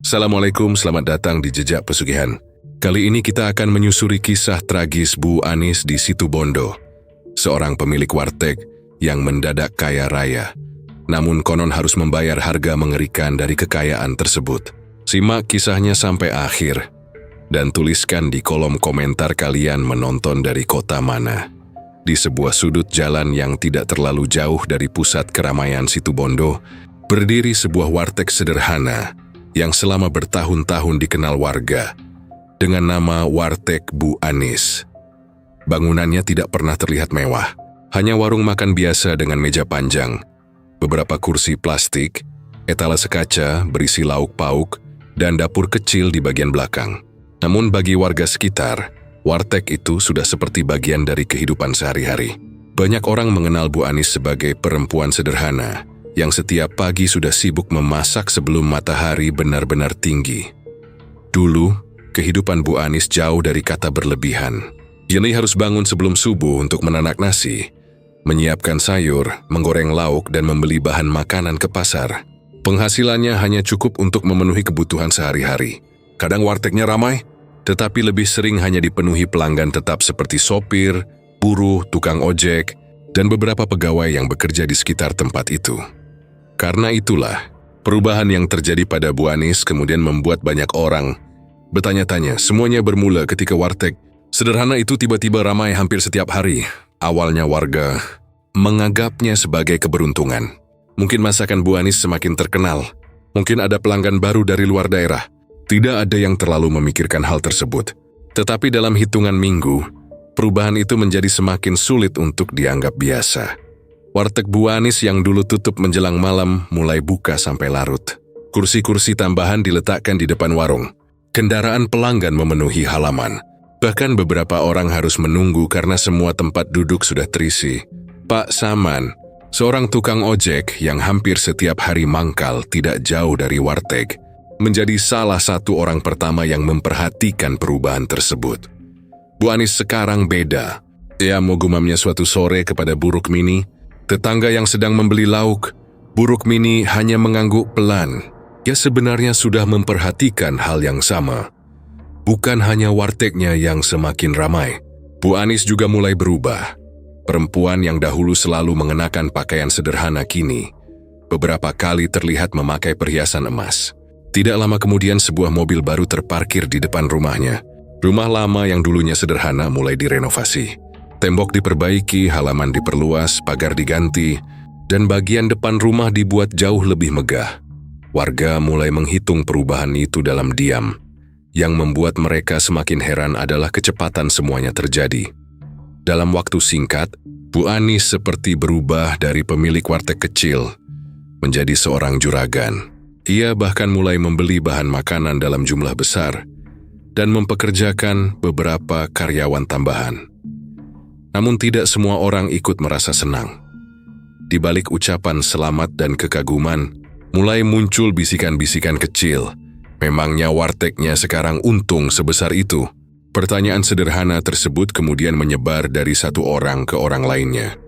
Assalamualaikum, selamat datang di Jejak Pesugihan. Kali ini kita akan menyusuri kisah tragis Bu Anis di Situbondo, seorang pemilik warteg yang mendadak kaya raya, namun konon harus membayar harga mengerikan dari kekayaan tersebut. Simak kisahnya sampai akhir, dan tuliskan di kolom komentar kalian menonton dari kota mana. Di sebuah sudut jalan yang tidak terlalu jauh dari pusat keramaian Situbondo, berdiri sebuah warteg sederhana yang selama bertahun-tahun dikenal warga dengan nama Warteg Bu Anis. Bangunannya tidak pernah terlihat mewah, hanya warung makan biasa dengan meja panjang, beberapa kursi plastik, etalase kaca berisi lauk pauk, dan dapur kecil di bagian belakang. Namun bagi warga sekitar, warteg itu sudah seperti bagian dari kehidupan sehari-hari. Banyak orang mengenal Bu Anis sebagai perempuan sederhana, yang setiap pagi sudah sibuk memasak sebelum matahari benar-benar tinggi. Dulu, kehidupan Bu Anis jauh dari kata berlebihan. Dia harus bangun sebelum subuh untuk menanak nasi, menyiapkan sayur, menggoreng lauk, dan membeli bahan makanan ke pasar. Penghasilannya hanya cukup untuk memenuhi kebutuhan sehari-hari. Kadang wartegnya ramai, tetapi lebih sering hanya dipenuhi pelanggan tetap seperti sopir, buruh, tukang ojek, dan beberapa pegawai yang bekerja di sekitar tempat itu. Karena itulah, perubahan yang terjadi pada Bu Anis kemudian membuat banyak orang bertanya-tanya. Semuanya bermula ketika warteg sederhana itu tiba-tiba ramai hampir setiap hari. Awalnya warga menganggapnya sebagai keberuntungan. Mungkin masakan Bu Anis semakin terkenal. Mungkin ada pelanggan baru dari luar daerah. Tidak ada yang terlalu memikirkan hal tersebut. Tetapi dalam hitungan minggu, perubahan itu menjadi semakin sulit untuk dianggap biasa. Warteg Bu Anis yang dulu tutup menjelang malam mulai buka sampai larut. Kursi-kursi tambahan diletakkan di depan warung. Kendaraan pelanggan memenuhi halaman. Bahkan beberapa orang harus menunggu karena semua tempat duduk sudah terisi. Pak Saman, seorang tukang ojek yang hampir setiap hari mangkal tidak jauh dari warteg, menjadi salah satu orang pertama yang memperhatikan perubahan tersebut. Bu Anis sekarang beda. Ia mengumamnya suatu sore kepada Buruk Mini, tetangga yang sedang membeli lauk. Buruk Mini hanya mengangguk pelan. Ia sebenarnya sudah memperhatikan hal yang sama. Bukan hanya wartegnya yang semakin ramai. Bu Anis juga mulai berubah. Perempuan yang dahulu selalu mengenakan pakaian sederhana kini beberapa kali terlihat memakai perhiasan emas. Tidak lama kemudian sebuah mobil baru terparkir di depan rumahnya. Rumah lama yang dulunya sederhana mulai direnovasi. Tembok diperbaiki, halaman diperluas, pagar diganti, dan bagian depan rumah dibuat jauh lebih megah. Warga mulai menghitung perubahan itu dalam diam. Yang membuat mereka semakin heran adalah kecepatan semuanya terjadi. Dalam waktu singkat, Bu Anis seperti berubah dari pemilik warteg kecil menjadi seorang juragan. Ia bahkan mulai membeli bahan makanan dalam jumlah besar dan mempekerjakan beberapa karyawan tambahan. Namun tidak semua orang ikut merasa senang. Di balik ucapan selamat dan kekaguman, mulai muncul bisikan-bisikan kecil. Memangnya wartegnya sekarang untung sebesar itu? Pertanyaan sederhana tersebut kemudian menyebar dari satu orang ke orang lainnya.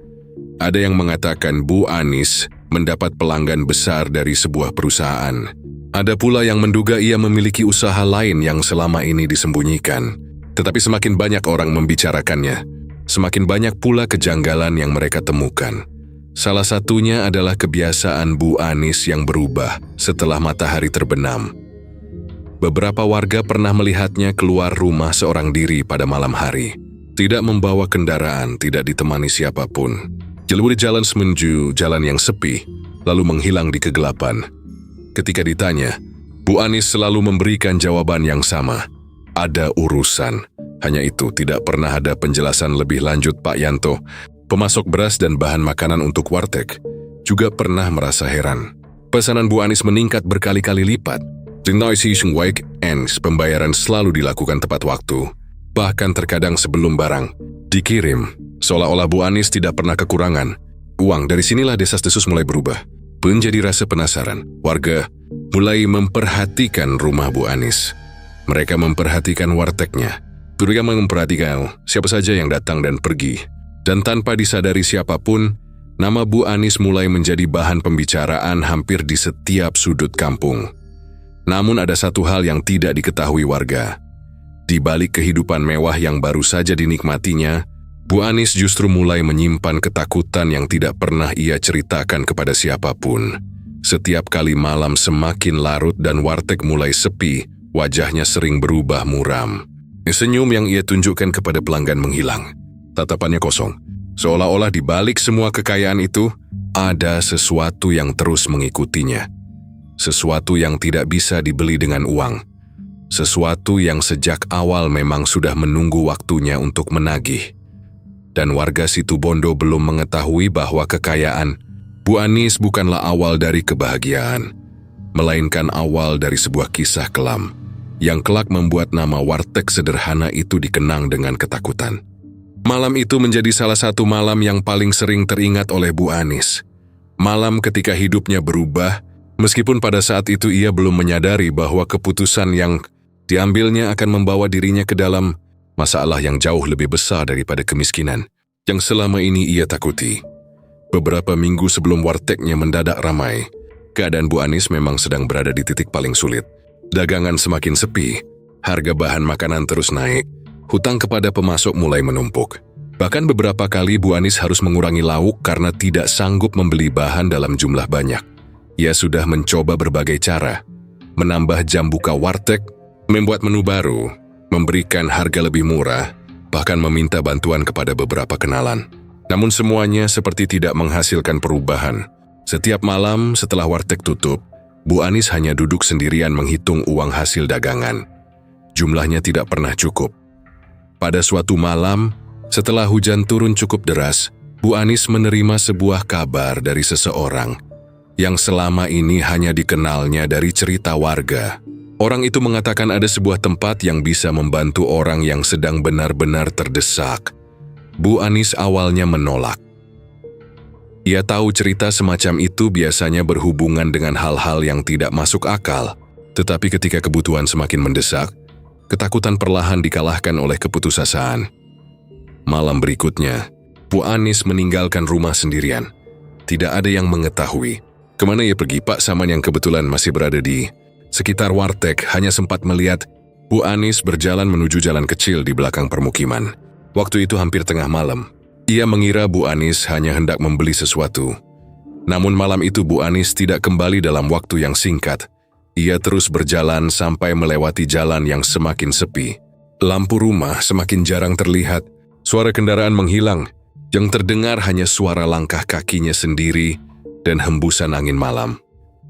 Ada yang mengatakan Bu Anis mendapat pelanggan besar dari sebuah perusahaan. Ada pula yang menduga ia memiliki usaha lain yang selama ini disembunyikan. Tetapi semakin banyak orang membicarakannya, semakin banyak pula kejanggalan yang mereka temukan. Salah satunya adalah kebiasaan Bu Anis yang berubah setelah matahari terbenam. Beberapa warga pernah melihatnya keluar rumah seorang diri pada malam hari. Tidak membawa kendaraan, tidak ditemani siapapun. Jalur jalan menuju jalan yang sepi, lalu menghilang di kegelapan. Ketika ditanya, Bu Anis selalu memberikan jawaban yang sama. Ada urusan. Hanya itu, tidak pernah ada penjelasan lebih lanjut. Pak Yanto, pemasok beras dan bahan makanan untuk warteg, juga pernah merasa heran. Pesanan Bu Anis meningkat berkali-kali lipat. Pembayaran selalu dilakukan tepat waktu. Bahkan terkadang sebelum barang dikirim, seolah-olah Bu Anis tidak pernah kekurangan uang. Dari sinilah desas-desus mulai berubah. Menjadi rasa penasaran, warga mulai memperhatikan rumah Bu Anis. Mereka memperhatikan wartegnya. Mereka memperhatikan siapa saja yang datang dan pergi. Dan tanpa disadari siapapun, nama Bu Anis mulai menjadi bahan pembicaraan hampir di setiap sudut kampung. Namun ada satu hal yang tidak diketahui warga. Di balik kehidupan mewah yang baru saja dinikmatinya, Bu Anis justru mulai menyimpan ketakutan yang tidak pernah ia ceritakan kepada siapapun. Setiap kali malam semakin larut dan warteg mulai sepi, wajahnya sering berubah muram. Senyum yang ia tunjukkan kepada pelanggan menghilang. Tatapannya kosong. Seolah-olah di balik semua kekayaan itu, ada sesuatu yang terus mengikutinya. Sesuatu yang tidak bisa dibeli dengan uang. Sesuatu yang sejak awal memang sudah menunggu waktunya untuk menagih. Dan warga Situbondo belum mengetahui bahwa kekayaan Bu Anis bukanlah awal dari kebahagiaan, melainkan awal dari sebuah kisah kelam yang kelak membuat nama warteg sederhana itu dikenang dengan ketakutan. Malam itu menjadi salah satu malam yang paling sering teringat oleh Bu Anis. Malam ketika hidupnya berubah, meskipun pada saat itu ia belum menyadari bahwa keputusan yang diambilnya akan membawa dirinya ke dalam masalah yang jauh lebih besar daripada kemiskinan yang selama ini ia takuti. Beberapa minggu sebelum wartegnya mendadak ramai, keadaan Bu Anis memang sedang berada di titik paling sulit. Dagangan semakin sepi, harga bahan makanan terus naik, hutang kepada pemasok mulai menumpuk. Bahkan beberapa kali Bu Anis harus mengurangi lauk karena tidak sanggup membeli bahan dalam jumlah banyak. Ia sudah mencoba berbagai cara, menambah jam buka warteg, membuat menu baru, memberikan harga lebih murah, bahkan meminta bantuan kepada beberapa kenalan. Namun semuanya seperti tidak menghasilkan perubahan. Setiap malam setelah warteg tutup, Bu Anis hanya duduk sendirian menghitung uang hasil dagangan. Jumlahnya tidak pernah cukup. Pada suatu malam, setelah hujan turun cukup deras, Bu Anis menerima sebuah kabar dari seseorang yang selama ini hanya dikenalnya dari cerita warga. Orang itu mengatakan ada sebuah tempat yang bisa membantu orang yang sedang benar-benar terdesak. Bu Anis awalnya menolak. Ia tahu cerita semacam itu biasanya berhubungan dengan hal-hal yang tidak masuk akal, tetapi ketika kebutuhan semakin mendesak, ketakutan perlahan dikalahkan oleh keputusasaan. Malam berikutnya, Bu Anis meninggalkan rumah sendirian. Tidak ada yang mengetahui kemana ia pergi. Pak Saman yang kebetulan masih berada di sekitar warteg hanya sempat melihat Bu Anis berjalan menuju jalan kecil di belakang permukiman. Waktu itu hampir tengah malam. Ia mengira Bu Anis hanya hendak membeli sesuatu. Namun malam itu Bu Anis tidak kembali dalam waktu yang singkat. Ia terus berjalan sampai melewati jalan yang semakin sepi. Lampu rumah semakin jarang terlihat. Suara kendaraan menghilang. Yang terdengar hanya suara langkah kakinya sendiri dan hembusan angin malam.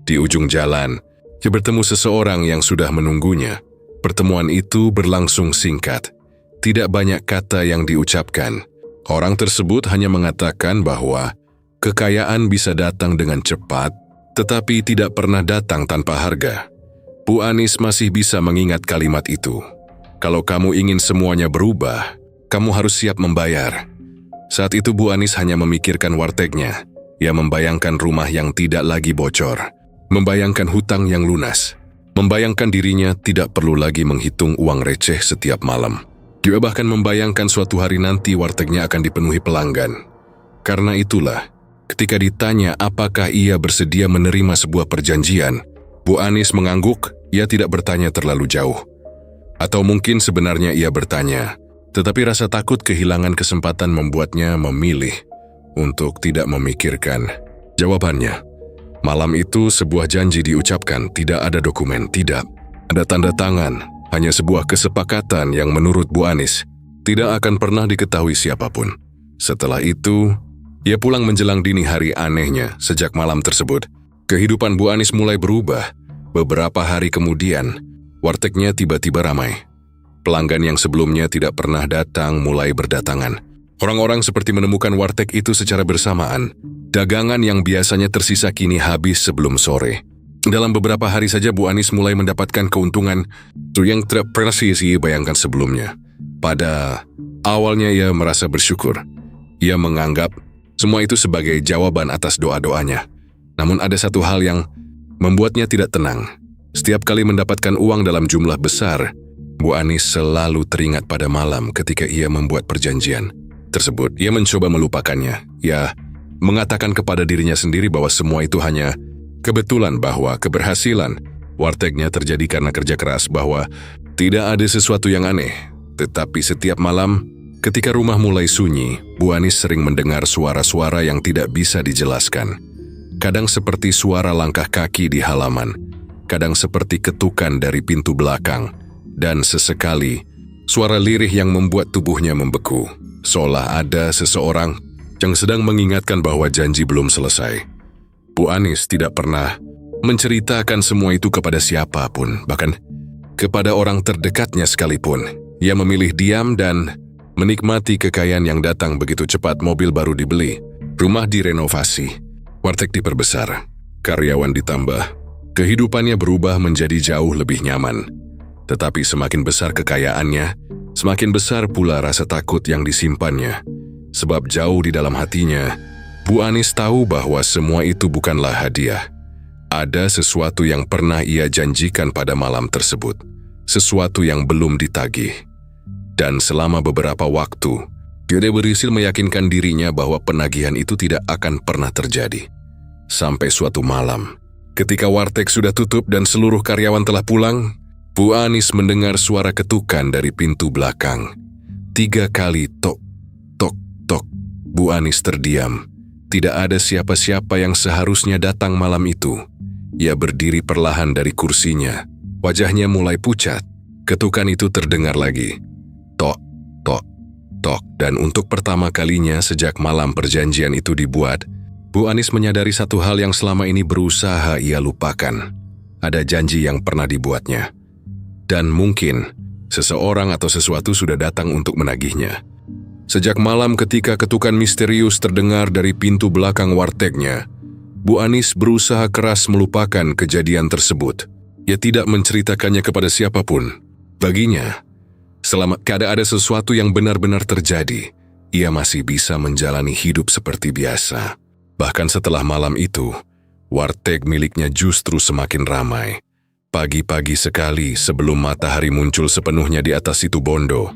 Di ujung jalan, ia bertemu seseorang yang sudah menunggunya. Pertemuan itu berlangsung singkat. Tidak banyak kata yang diucapkan. Orang tersebut hanya mengatakan bahwa kekayaan bisa datang dengan cepat, tetapi tidak pernah datang tanpa harga. Bu Anis masih bisa mengingat kalimat itu. Kalau kamu ingin semuanya berubah, kamu harus siap membayar. Saat itu Bu Anis hanya memikirkan wartegnya. Ia membayangkan rumah yang tidak lagi bocor, membayangkan hutang yang lunas, membayangkan dirinya tidak perlu lagi menghitung uang receh setiap malam. Dia bahkan membayangkan suatu hari nanti wartegnya akan dipenuhi pelanggan. Karena itulah, ketika ditanya apakah ia bersedia menerima sebuah perjanjian, Bu Anis mengangguk. Ia tidak bertanya terlalu jauh. Atau mungkin sebenarnya ia bertanya, tetapi rasa takut kehilangan kesempatan membuatnya memilih untuk tidak memikirkan. Jawabannya, malam itu sebuah janji diucapkan, tidak ada dokumen, tidak ada tanda tangan. Hanya sebuah kesepakatan yang menurut Bu Anis tidak akan pernah diketahui siapapun. Setelah itu, ia pulang menjelang dini hari. Anehnya, sejak malam tersebut, kehidupan Bu Anis mulai berubah. Beberapa hari kemudian, wartegnya tiba-tiba ramai. Pelanggan yang sebelumnya tidak pernah datang mulai berdatangan. Orang-orang seperti menemukan warteg itu secara bersamaan. Dagangan yang biasanya tersisa kini habis sebelum sore. Dalam beberapa hari saja Bu Anis mulai mendapatkan keuntungan yang tidak pernah ia bayangkan sebelumnya. Pada awalnya ia merasa bersyukur. Ia menganggap semua itu sebagai jawaban atas doa-doanya. Namun ada satu hal yang membuatnya tidak tenang. Setiap kali mendapatkan uang dalam jumlah besar, Bu Anis selalu teringat pada malam ketika ia membuat perjanjian tersebut. Ia mencoba melupakannya. Ia mengatakan kepada dirinya sendiri bahwa semua itu hanya kebetulan, bahwa keberhasilan Wartegnya terjadi karena kerja keras, bahwa tidak ada sesuatu yang aneh. Tetapi setiap malam, ketika rumah mulai sunyi, Bu Anis sering mendengar suara-suara yang tidak bisa dijelaskan. Kadang seperti suara langkah kaki di halaman, kadang seperti ketukan dari pintu belakang, dan sesekali suara lirih yang membuat tubuhnya membeku, seolah ada seseorang yang sedang mengingatkan bahwa janji belum selesai. Bu Anis tidak pernah menceritakan semua itu kepada siapapun, bahkan kepada orang terdekatnya sekalipun. Ia memilih diam dan menikmati kekayaan yang datang begitu cepat. Mobil baru dibeli, rumah direnovasi, warteg diperbesar, karyawan ditambah. Kehidupannya berubah menjadi jauh lebih nyaman. Tetapi semakin besar kekayaannya, semakin besar pula rasa takut yang disimpannya. Sebab jauh di dalam hatinya, Bu Anis tahu bahwa semua itu bukanlah hadiah. Ada sesuatu yang pernah ia janjikan pada malam tersebut, sesuatu yang belum ditagih. Dan selama beberapa waktu, dia berhasil meyakinkan dirinya bahwa penagihan itu tidak akan pernah terjadi. Sampai suatu malam, ketika warteg sudah tutup dan seluruh karyawan telah pulang, Bu Anis mendengar suara ketukan dari pintu belakang. 3 kali tok, tok, tok. Bu Anis terdiam. Tidak ada siapa-siapa yang seharusnya datang malam itu. Ia berdiri perlahan dari kursinya. Wajahnya mulai pucat. Ketukan itu terdengar lagi. Tok, tok, tok. Dan untuk pertama kalinya sejak malam perjanjian itu dibuat, Bu Anis menyadari satu hal yang selama ini berusaha ia lupakan. Ada janji yang pernah dibuatnya. Dan mungkin seseorang atau sesuatu sudah datang untuk menagihnya. Sejak malam ketika ketukan misterius terdengar dari pintu belakang wartegnya, Bu Anis berusaha keras melupakan kejadian tersebut. Ia tidak menceritakannya kepada siapapun. Baginya, selama ada sesuatu yang benar-benar terjadi, ia masih bisa menjalani hidup seperti biasa. Bahkan setelah malam itu, warteg miliknya justru semakin ramai. Pagi-pagi sekali sebelum matahari muncul sepenuhnya di atas Situbondo,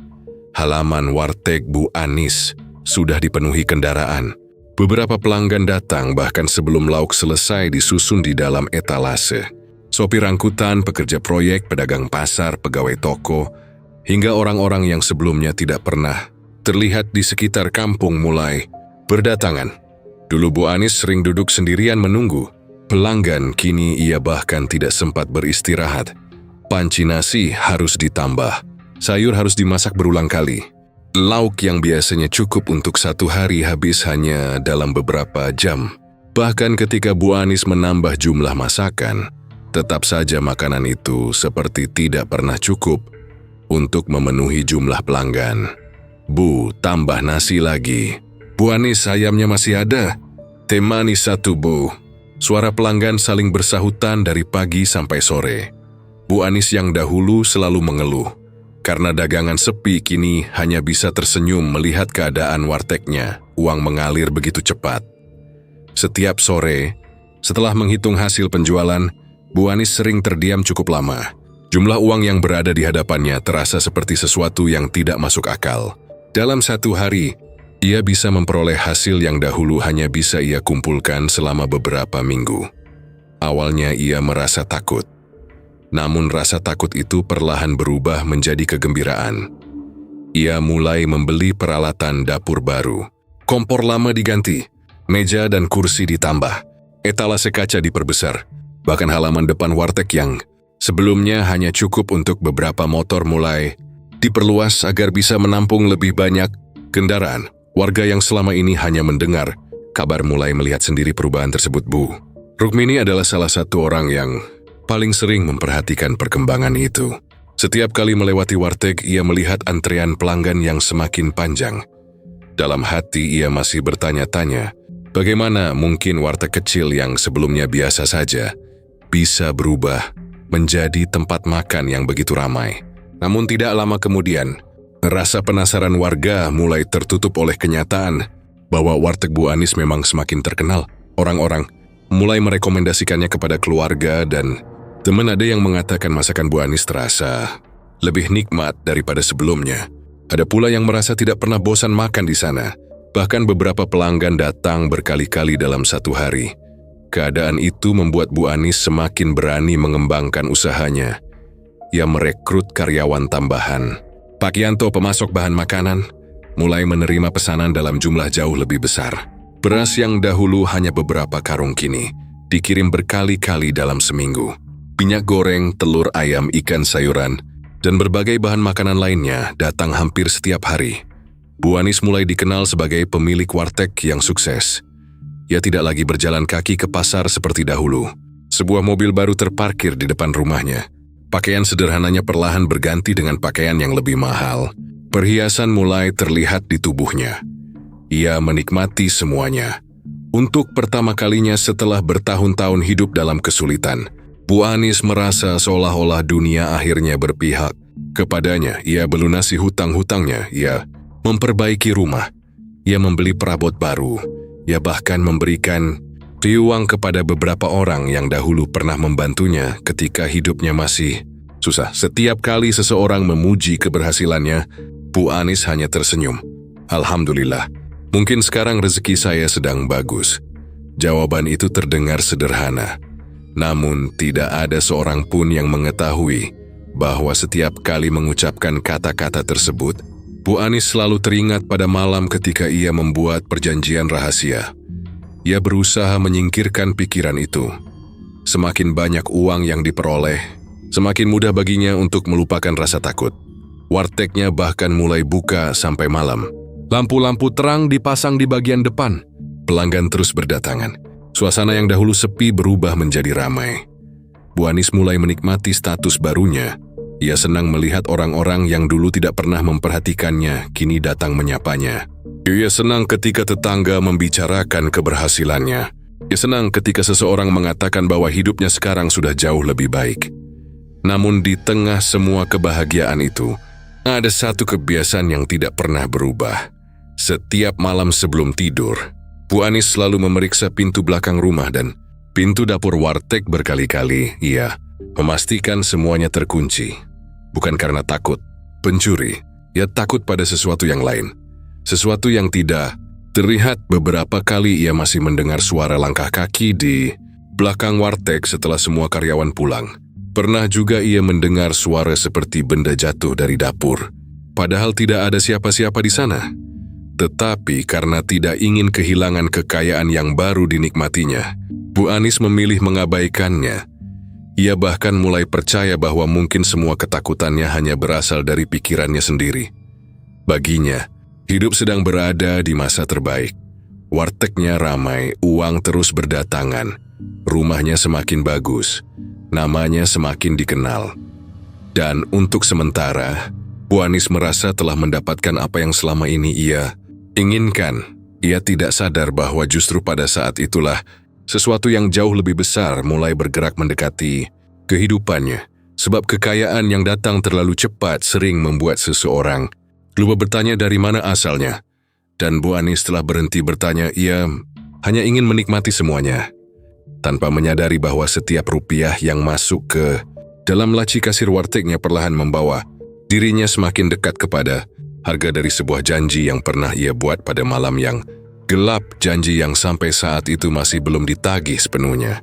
halaman warteg Bu Anis sudah dipenuhi kendaraan. Beberapa pelanggan datang bahkan sebelum lauk selesai disusun di dalam etalase. Sopir angkutan, pekerja proyek, pedagang pasar, pegawai toko, hingga orang-orang yang sebelumnya tidak pernah terlihat di sekitar kampung mulai berdatangan. Dulu Bu Anis sering duduk sendirian menunggu pelanggan, kini ia bahkan tidak sempat beristirahat. Panci nasi harus ditambah, sayur harus dimasak berulang kali. Lauk yang biasanya cukup untuk 1 hari habis hanya dalam beberapa jam. Bahkan ketika Bu Anis menambah jumlah masakan, tetap saja makanan itu seperti tidak pernah cukup untuk memenuhi jumlah pelanggan. Bu, tambah nasi lagi. Bu Anis, ayamnya masih ada. Teh manis 1, Bu. Suara pelanggan saling bersahutan dari pagi sampai sore. Bu Anis yang dahulu selalu mengeluh karena dagangan sepi, kini hanya bisa tersenyum melihat keadaan wartegnya. Uang mengalir begitu cepat. Setiap sore, setelah menghitung hasil penjualan, Bu Anis sering terdiam cukup lama. Jumlah uang yang berada di hadapannya terasa seperti sesuatu yang tidak masuk akal. Dalam 1 hari, ia bisa memperoleh hasil yang dahulu hanya bisa ia kumpulkan selama beberapa minggu. Awalnya ia merasa takut. Namun rasa takut itu perlahan berubah menjadi kegembiraan. Ia mulai membeli peralatan dapur baru. Kompor lama diganti, meja dan kursi ditambah, etalase kaca diperbesar. Bahkan halaman depan warteg yang sebelumnya hanya cukup untuk beberapa motor mulai diperluas agar bisa menampung lebih banyak kendaraan. Warga yang selama ini hanya mendengar kabar mulai melihat sendiri perubahan tersebut. Bu Rukmini adalah salah satu orang yang paling sering memperhatikan perkembangan itu. Setiap kali melewati warteg, ia melihat antrean pelanggan yang semakin panjang. Dalam hati ia masih bertanya-tanya, bagaimana mungkin warteg kecil yang sebelumnya biasa saja bisa berubah menjadi tempat makan yang begitu ramai. Namun tidak lama kemudian, rasa penasaran warga mulai tertutup oleh kenyataan bahwa warteg Bu Anis memang semakin terkenal. Orang-orang mulai merekomendasikannya kepada keluarga dan teman. Ada yang mengatakan masakan Bu Anis terasa lebih nikmat daripada sebelumnya. Ada pula yang merasa tidak pernah bosan makan di sana. Bahkan beberapa pelanggan datang berkali-kali dalam 1 hari. Keadaan itu membuat Bu Anis semakin berani mengembangkan usahanya. Ia merekrut karyawan tambahan. Pak Yanto, pemasok bahan makanan, mulai menerima pesanan dalam jumlah jauh lebih besar. Beras yang dahulu hanya beberapa karung kini dikirim berkali-kali dalam seminggu. Minyak goreng, telur ayam, ikan sayuran, dan berbagai bahan makanan lainnya datang hampir setiap hari. Bu Anis mulai dikenal sebagai pemilik warteg yang sukses. Ia tidak lagi berjalan kaki ke pasar seperti dahulu. Sebuah mobil baru terparkir di depan rumahnya. Pakaian sederhananya perlahan berganti dengan pakaian yang lebih mahal. Perhiasan mulai terlihat di tubuhnya. Ia menikmati semuanya. Untuk pertama kalinya setelah bertahun-tahun hidup dalam kesulitan, Bu Anis merasa seolah-olah dunia akhirnya berpihak kepadanya. Ia melunasi hutang-hutangnya, ia memperbaiki rumah, ia membeli perabot baru, ia bahkan memberikan uang kepada beberapa orang yang dahulu pernah membantunya ketika hidupnya masih susah. Setiap kali seseorang memuji keberhasilannya, Bu Anis hanya tersenyum. Alhamdulillah, mungkin sekarang rezeki saya sedang bagus. Jawaban itu terdengar sederhana. Namun tidak ada seorang pun yang mengetahui bahwa setiap kali mengucapkan kata-kata tersebut, Bu Anis selalu teringat pada malam ketika ia membuat perjanjian rahasia. Ia berusaha menyingkirkan pikiran itu. Semakin banyak uang yang diperoleh, semakin mudah baginya untuk melupakan rasa takut. Wartegnya bahkan mulai buka sampai malam. Lampu-lampu terang dipasang di bagian depan. Pelanggan terus berdatangan. Suasana yang dahulu sepi berubah menjadi ramai. Bu Anis mulai menikmati status barunya. Ia senang melihat orang-orang yang dulu tidak pernah memperhatikannya, kini datang menyapanya. Ia senang ketika tetangga membicarakan keberhasilannya. Ia senang ketika seseorang mengatakan bahwa hidupnya sekarang sudah jauh lebih baik. Namun di tengah semua kebahagiaan itu, ada satu kebiasaan yang tidak pernah berubah. Setiap malam sebelum tidur, Bu Anis selalu memeriksa pintu belakang rumah dan pintu dapur warteg berkali-kali. Ia memastikan semuanya terkunci. Bukan karena takut pencuri, ia takut pada sesuatu yang lain. Sesuatu yang tidak terlihat. Beberapa kali ia masih mendengar suara langkah kaki di belakang warteg setelah semua karyawan pulang. Pernah juga ia mendengar suara seperti benda jatuh dari dapur. Padahal tidak ada siapa-siapa di sana. Tetapi karena tidak ingin kehilangan kekayaan yang baru dinikmatinya, Bu Anis memilih mengabaikannya. Ia bahkan mulai percaya bahwa mungkin semua ketakutannya hanya berasal dari pikirannya sendiri. Baginya, hidup sedang berada di masa terbaik. Wartegnya ramai, uang terus berdatangan, rumahnya semakin bagus, namanya semakin dikenal. Dan untuk sementara, Bu Anis merasa telah mendapatkan apa yang selama ini ia inginkan. Ia tidak sadar bahwa justru pada saat itulah sesuatu yang jauh lebih besar mulai bergerak mendekati kehidupannya. Sebab kekayaan yang datang terlalu cepat sering membuat seseorang lupa bertanya dari mana asalnya. Dan Bu Anis telah berhenti bertanya, ia hanya ingin menikmati semuanya. Tanpa menyadari bahwa setiap rupiah yang masuk ke dalam laci kasir wartegnya perlahan membawa dirinya semakin dekat kepada harga dari sebuah janji yang pernah ia buat pada malam yang gelap, janji yang sampai saat itu masih belum ditagih sepenuhnya.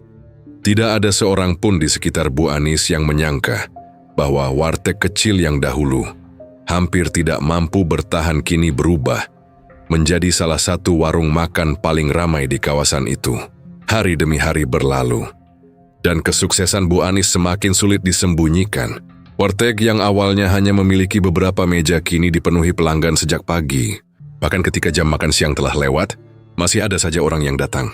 Tidak ada seorang pun di sekitar Bu Anis yang menyangka bahwa warteg kecil yang dahulu hampir tidak mampu bertahan kini berubah menjadi salah satu warung makan paling ramai di kawasan itu. Hari demi hari berlalu, dan kesuksesan Bu Anis semakin sulit disembunyikan. Warteg yang awalnya hanya memiliki beberapa meja kini dipenuhi pelanggan sejak pagi. Bahkan ketika jam makan siang telah lewat, masih ada saja orang yang datang.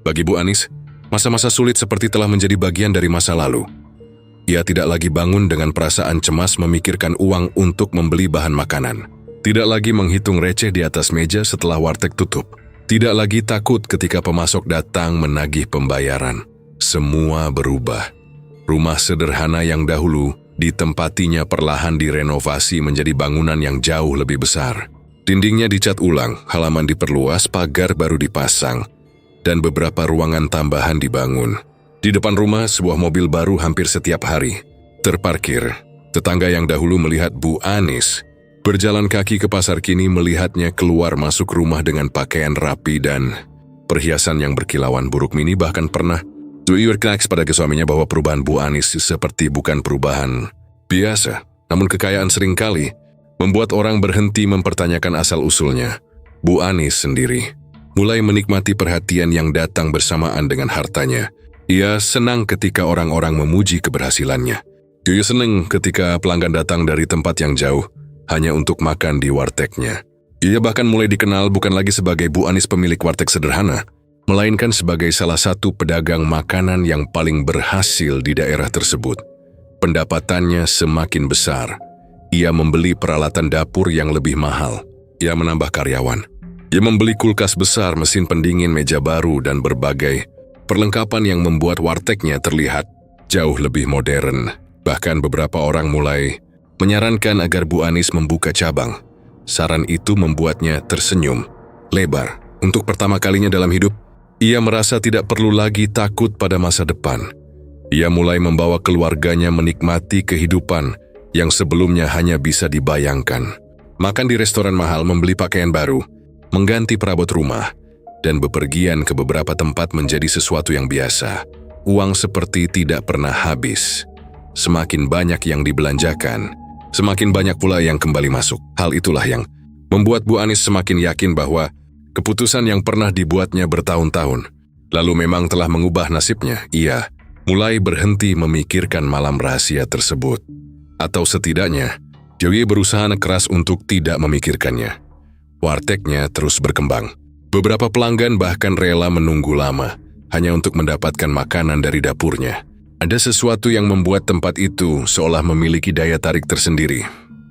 Bagi Bu Anis, masa-masa sulit seperti telah menjadi bagian dari masa lalu. Ia tidak lagi bangun dengan perasaan cemas memikirkan uang untuk membeli bahan makanan. Tidak lagi menghitung receh di atas meja setelah warteg tutup. Tidak lagi takut ketika pemasok datang menagih pembayaran. Semua berubah. Rumah sederhana yang dahulu ditempatinya perlahan direnovasi menjadi bangunan yang jauh lebih besar. Dindingnya dicat ulang, halaman diperluas, pagar baru dipasang, dan beberapa ruangan tambahan dibangun. Di depan rumah, sebuah mobil baru hampir setiap hari terparkir. Tetangga yang dahulu melihat Bu Anis berjalan kaki ke pasar kini melihatnya keluar masuk rumah dengan pakaian rapi dan perhiasan yang berkilauan. Bu Rukmini bahkan pernah berkata pada suaminya bahwa perubahan Bu Anis seperti bukan perubahan biasa, namun kekayaan seringkali membuat orang berhenti mempertanyakan asal-usulnya. Bu Anis sendiri mulai menikmati perhatian yang datang bersamaan dengan hartanya. Ia senang ketika orang-orang memuji keberhasilannya. Ia senang ketika pelanggan datang dari tempat yang jauh hanya untuk makan di wartegnya. Ia bahkan mulai dikenal bukan lagi sebagai Bu Anis pemilik warteg sederhana, melainkan sebagai salah satu pedagang makanan yang paling berhasil di daerah tersebut. Pendapatannya semakin besar. Ia membeli peralatan dapur yang lebih mahal. Ia menambah karyawan. Ia membeli kulkas besar, mesin pendingin, meja baru, dan berbagai perlengkapan yang membuat wartegnya terlihat jauh lebih modern. Bahkan beberapa orang mulai menyarankan agar Bu Anis membuka cabang. Saran itu membuatnya tersenyum lebar. Untuk pertama kalinya dalam hidup, ia merasa tidak perlu lagi takut pada masa depan. Ia mulai membawa keluarganya menikmati kehidupan yang sebelumnya hanya bisa dibayangkan. Makan di restoran mahal, membeli pakaian baru, mengganti perabot rumah, dan bepergian ke beberapa tempat menjadi sesuatu yang biasa. Uang seperti tidak pernah habis. Semakin banyak yang dibelanjakan, semakin banyak pula yang kembali masuk. Hal itulah yang membuat Bu Anis semakin yakin bahwa keputusan yang pernah dibuatnya bertahun-tahun lalu memang telah mengubah nasibnya. Ia mulai berhenti memikirkan malam rahasia tersebut. Atau setidaknya, Joey berusaha keras untuk tidak memikirkannya. Wartegnya terus berkembang. Beberapa pelanggan bahkan rela menunggu lama hanya untuk mendapatkan makanan dari dapurnya. Ada sesuatu yang membuat tempat itu seolah memiliki daya tarik tersendiri.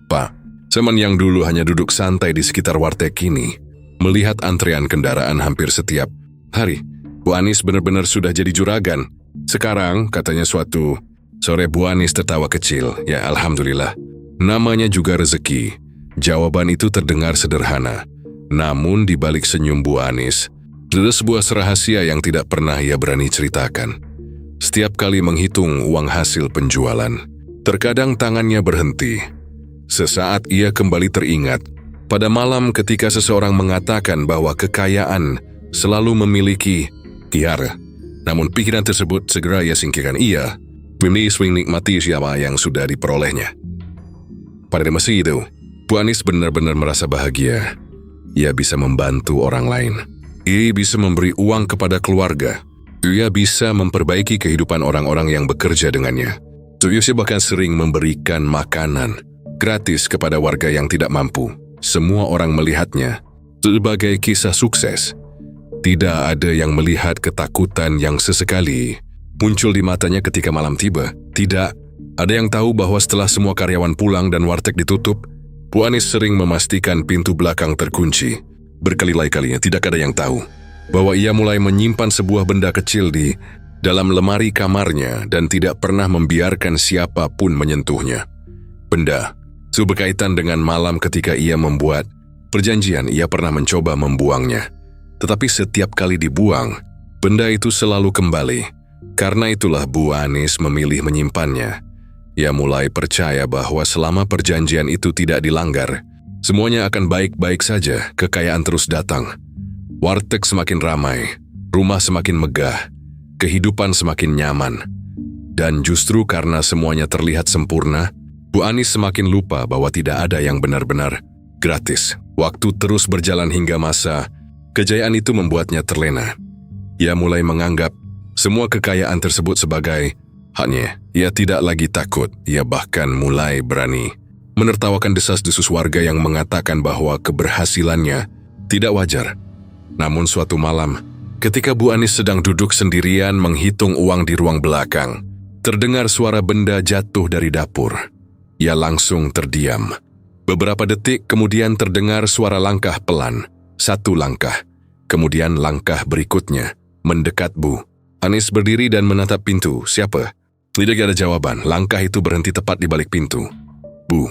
Pak, zaman yang dulu hanya duduk santai di sekitar warteg kini, melihat antrean kendaraan hampir setiap hari, Bu Anis benar-benar sudah jadi juragan. Sekarang, katanya suatu sore, Bu Anis tertawa kecil. Ya, alhamdulillah. Namanya juga rezeki. Jawaban itu terdengar sederhana. Namun di balik senyum Bu Anis, ada sebuah rahasia yang tidak pernah ia berani ceritakan. Setiap kali menghitung uang hasil penjualan, terkadang tangannya berhenti. Sesaat ia kembali teringat pada malam ketika seseorang mengatakan bahwa kekayaan selalu memiliki tiara. Namun pikiran tersebut segera ia singkirkan. Ia menikmati siapa yang sudah diperolehnya. Pada masa itu, Bu Anis benar-benar merasa bahagia. Ia bisa membantu orang lain. Ia bisa memberi uang kepada keluarga. Ia bisa memperbaiki kehidupan orang-orang yang bekerja dengannya. Ia bahkan sering memberikan makanan gratis kepada warga yang tidak mampu. Semua orang melihatnya sebagai kisah sukses. Tidak ada yang melihat ketakutan yang sesekali muncul di matanya ketika malam tiba. Tidak ada yang tahu bahwa setelah semua karyawan pulang dan warteg ditutup, Bu Anis sering memastikan pintu belakang terkunci. Berkali-kalinya tidak ada yang tahu bahwa ia mulai menyimpan sebuah benda kecil di dalam lemari kamarnya dan tidak pernah membiarkan siapapun menyentuhnya. Benda itu berkaitan dengan malam ketika ia membuat perjanjian. Ia pernah mencoba membuangnya, tetapi setiap kali dibuang, benda itu selalu kembali. Karena itulah Bu Anis memilih menyimpannya. Ia mulai percaya bahwa selama perjanjian itu tidak dilanggar, semuanya akan baik-baik saja. Kekayaan terus datang. Warteg semakin ramai, rumah semakin megah, kehidupan semakin nyaman. Dan justru karena semuanya terlihat sempurna, Bu Anis semakin lupa bahwa tidak ada yang benar-benar gratis. Waktu terus berjalan hingga masa kejayaan itu membuatnya terlena. Ia mulai menganggap semua kekayaan tersebut sebagai haknya. Ia tidak lagi takut, ia bahkan mulai berani menertawakan desas-desus warga yang mengatakan bahwa keberhasilannya tidak wajar. Namun suatu malam, ketika Bu Anis sedang duduk sendirian menghitung uang di ruang belakang, terdengar suara benda jatuh dari dapur. Ia langsung terdiam. Beberapa detik kemudian terdengar suara langkah pelan. Satu langkah, kemudian langkah berikutnya, mendekat Bu Anis berdiri dan menatap pintu. Siapa? Tidak ada jawaban. Langkah itu berhenti tepat di balik pintu. Bu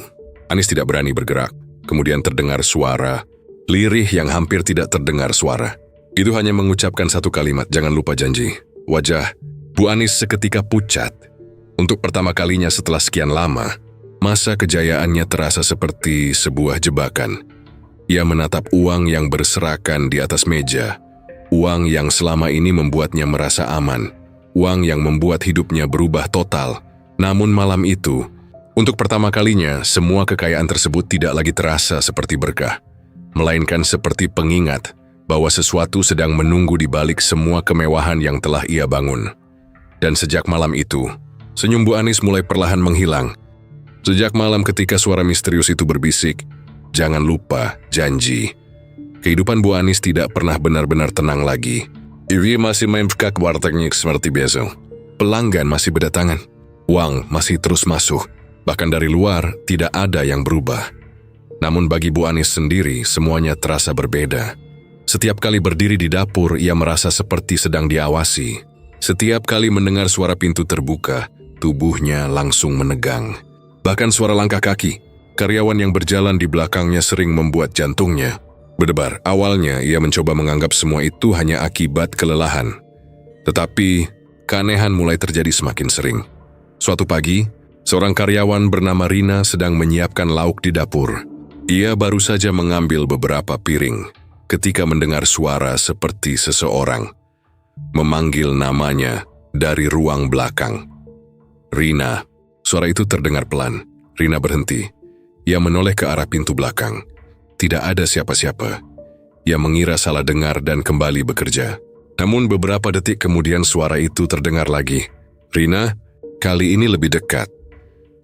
Anis tidak berani bergerak. Kemudian terdengar suara lirih yang hampir tidak terdengar suara. Itu hanya mengucapkan satu kalimat, jangan lupa janji. Wajah Bu Anis seketika pucat. Untuk pertama kalinya setelah sekian lama, masa kejayaannya terasa seperti sebuah jebakan. Ia menatap uang yang berserakan di atas meja. Uang yang selama ini membuatnya merasa aman. Uang yang membuat hidupnya berubah total. Namun malam itu, untuk pertama kalinya, semua kekayaan tersebut tidak lagi terasa seperti berkah, melainkan seperti pengingat bahwa sesuatu sedang menunggu di balik semua kemewahan yang telah ia bangun. Dan sejak malam itu, senyum Bu Anis mulai perlahan menghilang. Sejak malam ketika suara misterius itu berbisik, "Jangan lupa janji." Kehidupan Bu Anis tidak pernah benar-benar tenang lagi. Ivy masih membuka wartegnya seperti biasa. Pelanggan masih berdatangan. Uang masih terus masuk. Bahkan dari luar, tidak ada yang berubah. Namun bagi Bu Anis sendiri, semuanya terasa berbeda. Setiap kali berdiri di dapur, ia merasa seperti sedang diawasi. Setiap kali mendengar suara pintu terbuka, tubuhnya langsung menegang. Bahkan suara langkah kaki, karyawan yang berjalan di belakangnya sering membuat jantungnya berdebar. Awalnya, ia mencoba menganggap semua itu hanya akibat kelelahan. Tetapi, keanehan mulai terjadi semakin sering. Suatu pagi, seorang karyawan bernama Rina sedang menyiapkan lauk di dapur. Ia baru saja mengambil beberapa piring ketika mendengar suara seperti seseorang memanggil namanya dari ruang belakang. "Rina." Suara itu terdengar pelan. Rina berhenti. Ia menoleh ke arah pintu belakang. Tidak ada siapa-siapa. Ia mengira salah dengar dan kembali bekerja. Namun beberapa detik kemudian suara itu terdengar lagi. "Rina?" Kali ini lebih dekat.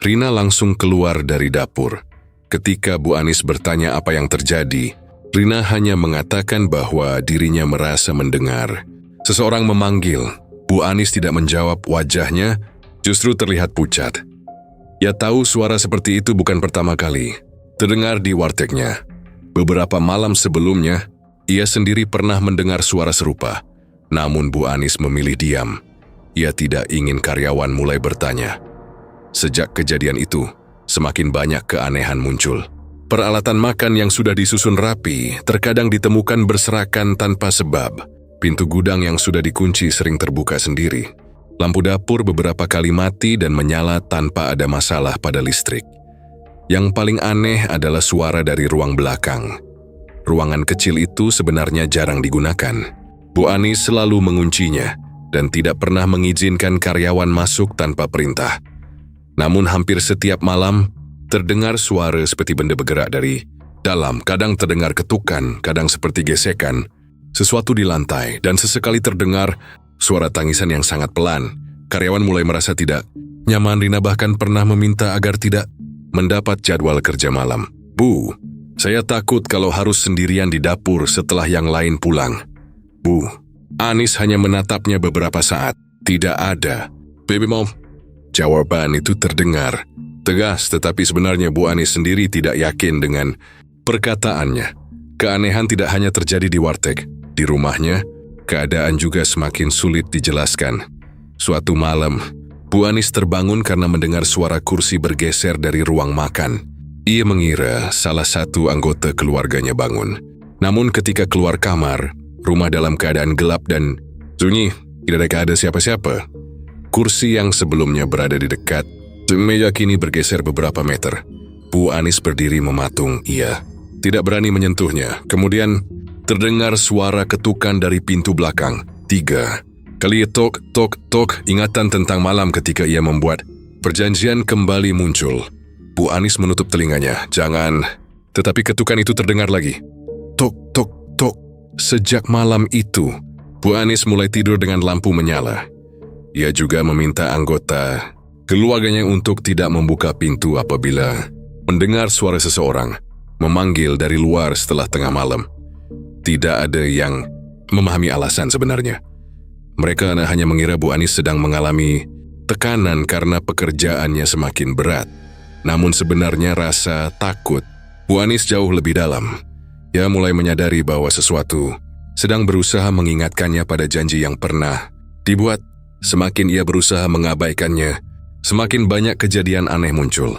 Rina langsung keluar dari dapur. Ketika Bu Anis bertanya apa yang terjadi, Rina hanya mengatakan bahwa dirinya merasa mendengar seseorang memanggil. Bu Anis tidak menjawab, wajahnya justru terlihat pucat. Ia tahu suara seperti itu bukan pertama kali terdengar di wartegnya. Beberapa malam sebelumnya, ia sendiri pernah mendengar suara serupa. Namun Bu Anis memilih diam. Ia tidak ingin karyawan mulai bertanya. Sejak kejadian itu, semakin banyak keanehan muncul. Peralatan makan yang sudah disusun rapi terkadang ditemukan berserakan tanpa sebab. Pintu gudang yang sudah dikunci sering terbuka sendiri. Lampu dapur beberapa kali mati dan menyala tanpa ada masalah pada listrik. Yang paling aneh adalah suara dari ruang belakang. Ruangan kecil itu sebenarnya jarang digunakan. Bu Anis selalu menguncinya dan tidak pernah mengizinkan karyawan masuk tanpa perintah. Namun hampir setiap malam, terdengar suara seperti benda bergerak dari dalam. Kadang terdengar ketukan, kadang seperti gesekan sesuatu di lantai, dan sesekali terdengar suara tangisan yang sangat pelan. Karyawan mulai merasa tidak nyaman. Rina bahkan pernah meminta agar tidak mendapat jadwal kerja malam. "Bu, saya takut kalau harus sendirian di dapur setelah yang lain pulang." "Bu." Anis hanya menatapnya beberapa saat. "Tidak ada." "Baby mom." Jawaban itu terdengar tegas, tetapi sebenarnya Bu Anis sendiri tidak yakin dengan perkataannya. Keanehan tidak hanya terjadi di warteg. Di rumahnya, keadaan juga semakin sulit dijelaskan. Suatu malam, Bu Anis terbangun karena mendengar suara kursi bergeser dari ruang makan. Ia mengira salah satu anggota keluarganya bangun. Namun ketika keluar kamar, rumah dalam keadaan gelap dan sunyi, tidak ada siapa-siapa. Kursi yang sebelumnya berada di dekat meja kini bergeser beberapa meter. Bu Anis berdiri mematung. Ia tidak berani menyentuhnya. Kemudian terdengar suara ketukan dari pintu belakang. 3 kali tok, tok, tok. Ingatan tentang malam ketika ia membuat perjanjian kembali muncul. Bu Anis menutup telinganya. Jangan. Tetapi ketukan itu terdengar lagi. Tok, tok, tok. Sejak malam itu, Bu Anis mulai tidur dengan lampu menyala. Ia juga meminta anggota keluarganya untuk tidak membuka pintu apabila mendengar suara seseorang memanggil dari luar setelah tengah malam. Tidak ada yang memahami alasan sebenarnya. Mereka hanya mengira Bu Anis sedang mengalami tekanan karena pekerjaannya semakin berat. Namun sebenarnya rasa takut Bu Anis jauh lebih dalam. Ia mulai menyadari bahwa sesuatu sedang berusaha mengingatkannya pada janji yang pernah dibuat. Semakin ia berusaha mengabaikannya, semakin banyak kejadian aneh muncul.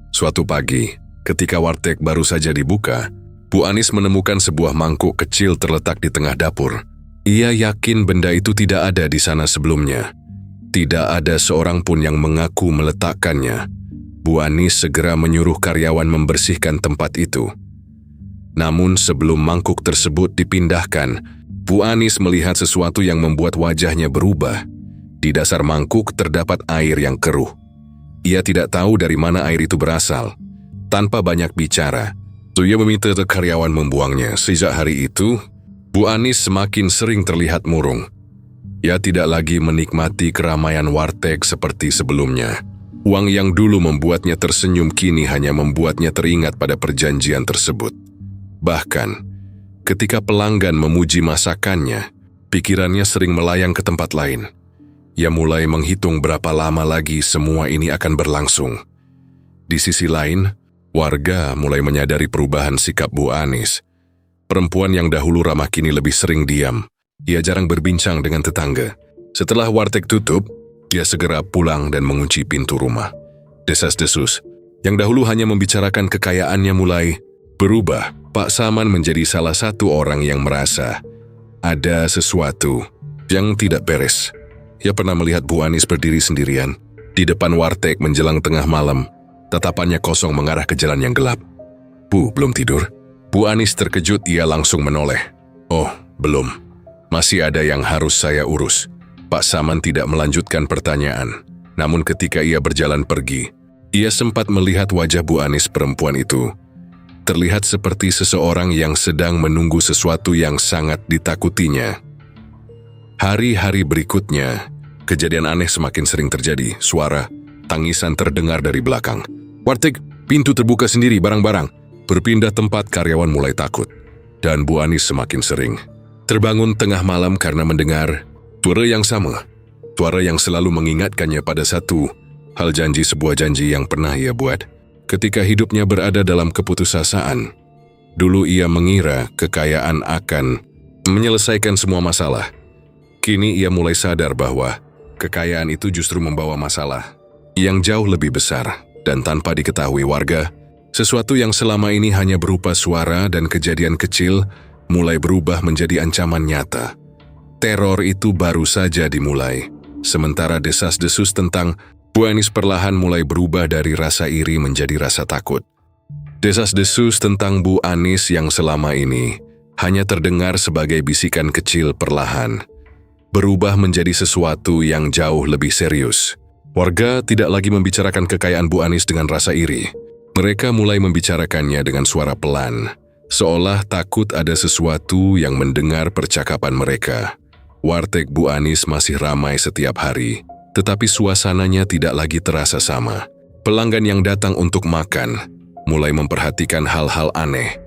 Suatu pagi, ketika warteg baru saja dibuka, Bu Anis menemukan sebuah mangkuk kecil terletak di tengah dapur. Ia yakin benda itu tidak ada di sana sebelumnya. Tidak ada seorang pun yang mengaku meletakkannya. Bu Anis segera menyuruh karyawan membersihkan tempat itu. Namun sebelum mangkuk tersebut dipindahkan, Bu Anis melihat sesuatu yang membuat wajahnya berubah. Di dasar mangkuk terdapat air yang keruh. Ia tidak tahu dari mana air itu berasal. Tanpa banyak bicara, ia meminta karyawan membuangnya. Sejak hari itu, Bu Anis semakin sering terlihat murung. Ia tidak lagi menikmati keramaian warteg seperti sebelumnya. Uang yang dulu membuatnya tersenyum kini hanya membuatnya teringat pada perjanjian tersebut. Bahkan, ketika pelanggan memuji masakannya, pikirannya sering melayang ke tempat lain. Ia mulai menghitung berapa lama lagi semua ini akan berlangsung. Di sisi lain, warga mulai menyadari perubahan sikap Bu Anis. Perempuan yang dahulu ramah kini lebih sering diam. Ia jarang berbincang dengan tetangga. Setelah warteg tutup, dia segera pulang dan mengunci pintu rumah. Desas-desus, yang dahulu hanya membicarakan kekayaannya mulai berubah. Pak Saman menjadi salah satu orang yang merasa ada sesuatu yang tidak beres. Ia pernah melihat Bu Anis berdiri sendirian di depan warteg menjelang tengah malam. Tatapannya kosong mengarah ke jalan yang gelap. "Bu, belum tidur?" Bu Anis terkejut, ia langsung menoleh. "Oh, belum. Masih ada yang harus saya urus." Pak Saman tidak melanjutkan pertanyaan. Namun ketika ia berjalan pergi, ia sempat melihat wajah Bu Anis perempuan itu. Terlihat seperti seseorang yang sedang menunggu sesuatu yang sangat ditakutinya. Hari-hari berikutnya, kejadian aneh semakin sering terjadi. Suara tangisan terdengar dari belakang. "Warteg, pintu terbuka sendiri, barang-barang." Berpindah tempat, karyawan mulai takut. Dan Bu Anis semakin sering terbangun tengah malam karena mendengar suara yang sama. Suara yang selalu mengingatkannya pada satu hal, sebuah janji yang pernah ia buat ketika hidupnya berada dalam keputusasaan. Dulu ia mengira kekayaan akan menyelesaikan semua masalah. Kini ia mulai sadar bahwa kekayaan itu justru membawa masalah yang jauh lebih besar. Dan tanpa diketahui warga, sesuatu yang selama ini hanya berupa suara dan kejadian kecil mulai berubah menjadi ancaman nyata. Teror itu baru saja dimulai, sementara desas-desus tentang Bu Anis perlahan mulai berubah dari rasa iri menjadi rasa takut. Desas-desus tentang Bu Anis yang selama ini hanya terdengar sebagai bisikan kecil perlahan berubah menjadi sesuatu yang jauh lebih serius. Warga tidak lagi membicarakan kekayaan Bu Anis dengan rasa iri. Mereka mulai membicarakannya dengan suara pelan, seolah takut ada sesuatu yang mendengar percakapan mereka. Warteg Bu Anis masih ramai setiap hari, tetapi suasananya tidak lagi terasa sama. Pelanggan yang datang untuk makan mulai memperhatikan hal-hal aneh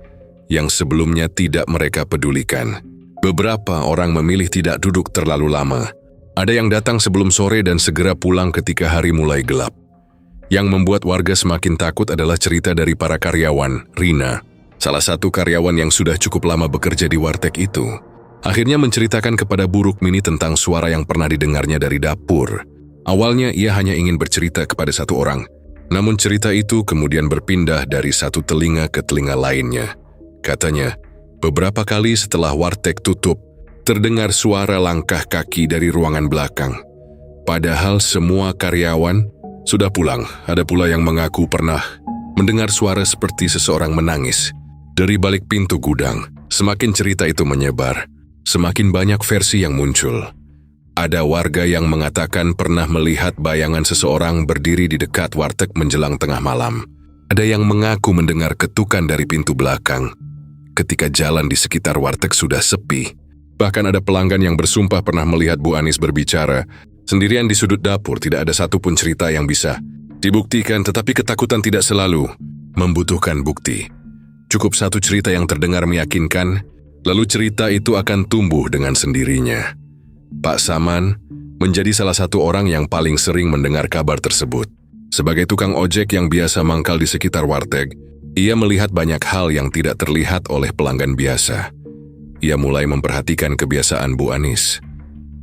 yang sebelumnya tidak mereka pedulikan. Beberapa orang memilih tidak duduk terlalu lama. Ada yang datang sebelum sore dan segera pulang ketika hari mulai gelap. Yang membuat warga semakin takut adalah cerita dari para karyawan. Rina, salah satu karyawan yang sudah cukup lama bekerja di warteg itu, akhirnya menceritakan kepada Bu Rukmini tentang suara yang pernah didengarnya dari dapur. Awalnya ia hanya ingin bercerita kepada satu orang, namun cerita itu kemudian berpindah dari satu telinga ke telinga lainnya. Katanya, beberapa kali setelah warteg tutup, terdengar suara langkah kaki dari ruangan belakang. Padahal semua karyawan sudah pulang. Ada pula yang mengaku pernah mendengar suara seperti seseorang menangis dari balik pintu gudang. Semakin cerita itu menyebar, semakin banyak versi yang muncul. Ada warga yang mengatakan pernah melihat bayangan seseorang berdiri di dekat warteg menjelang tengah malam. Ada yang mengaku mendengar ketukan dari pintu belakang ketika jalan di sekitar warteg sudah sepi. Bahkan ada pelanggan yang bersumpah pernah melihat Bu Anis berbicara sendirian di sudut dapur. Tidak ada satupun cerita yang bisa dibuktikan, tetapi ketakutan tidak selalu membutuhkan bukti. Cukup satu cerita yang terdengar meyakinkan, lalu cerita itu akan tumbuh dengan sendirinya. Pak Saman menjadi salah satu orang yang paling sering mendengar kabar tersebut. Sebagai tukang ojek yang biasa mangkal di sekitar warteg, ia melihat banyak hal yang tidak terlihat oleh pelanggan biasa. Ia mulai memperhatikan kebiasaan Bu Anis.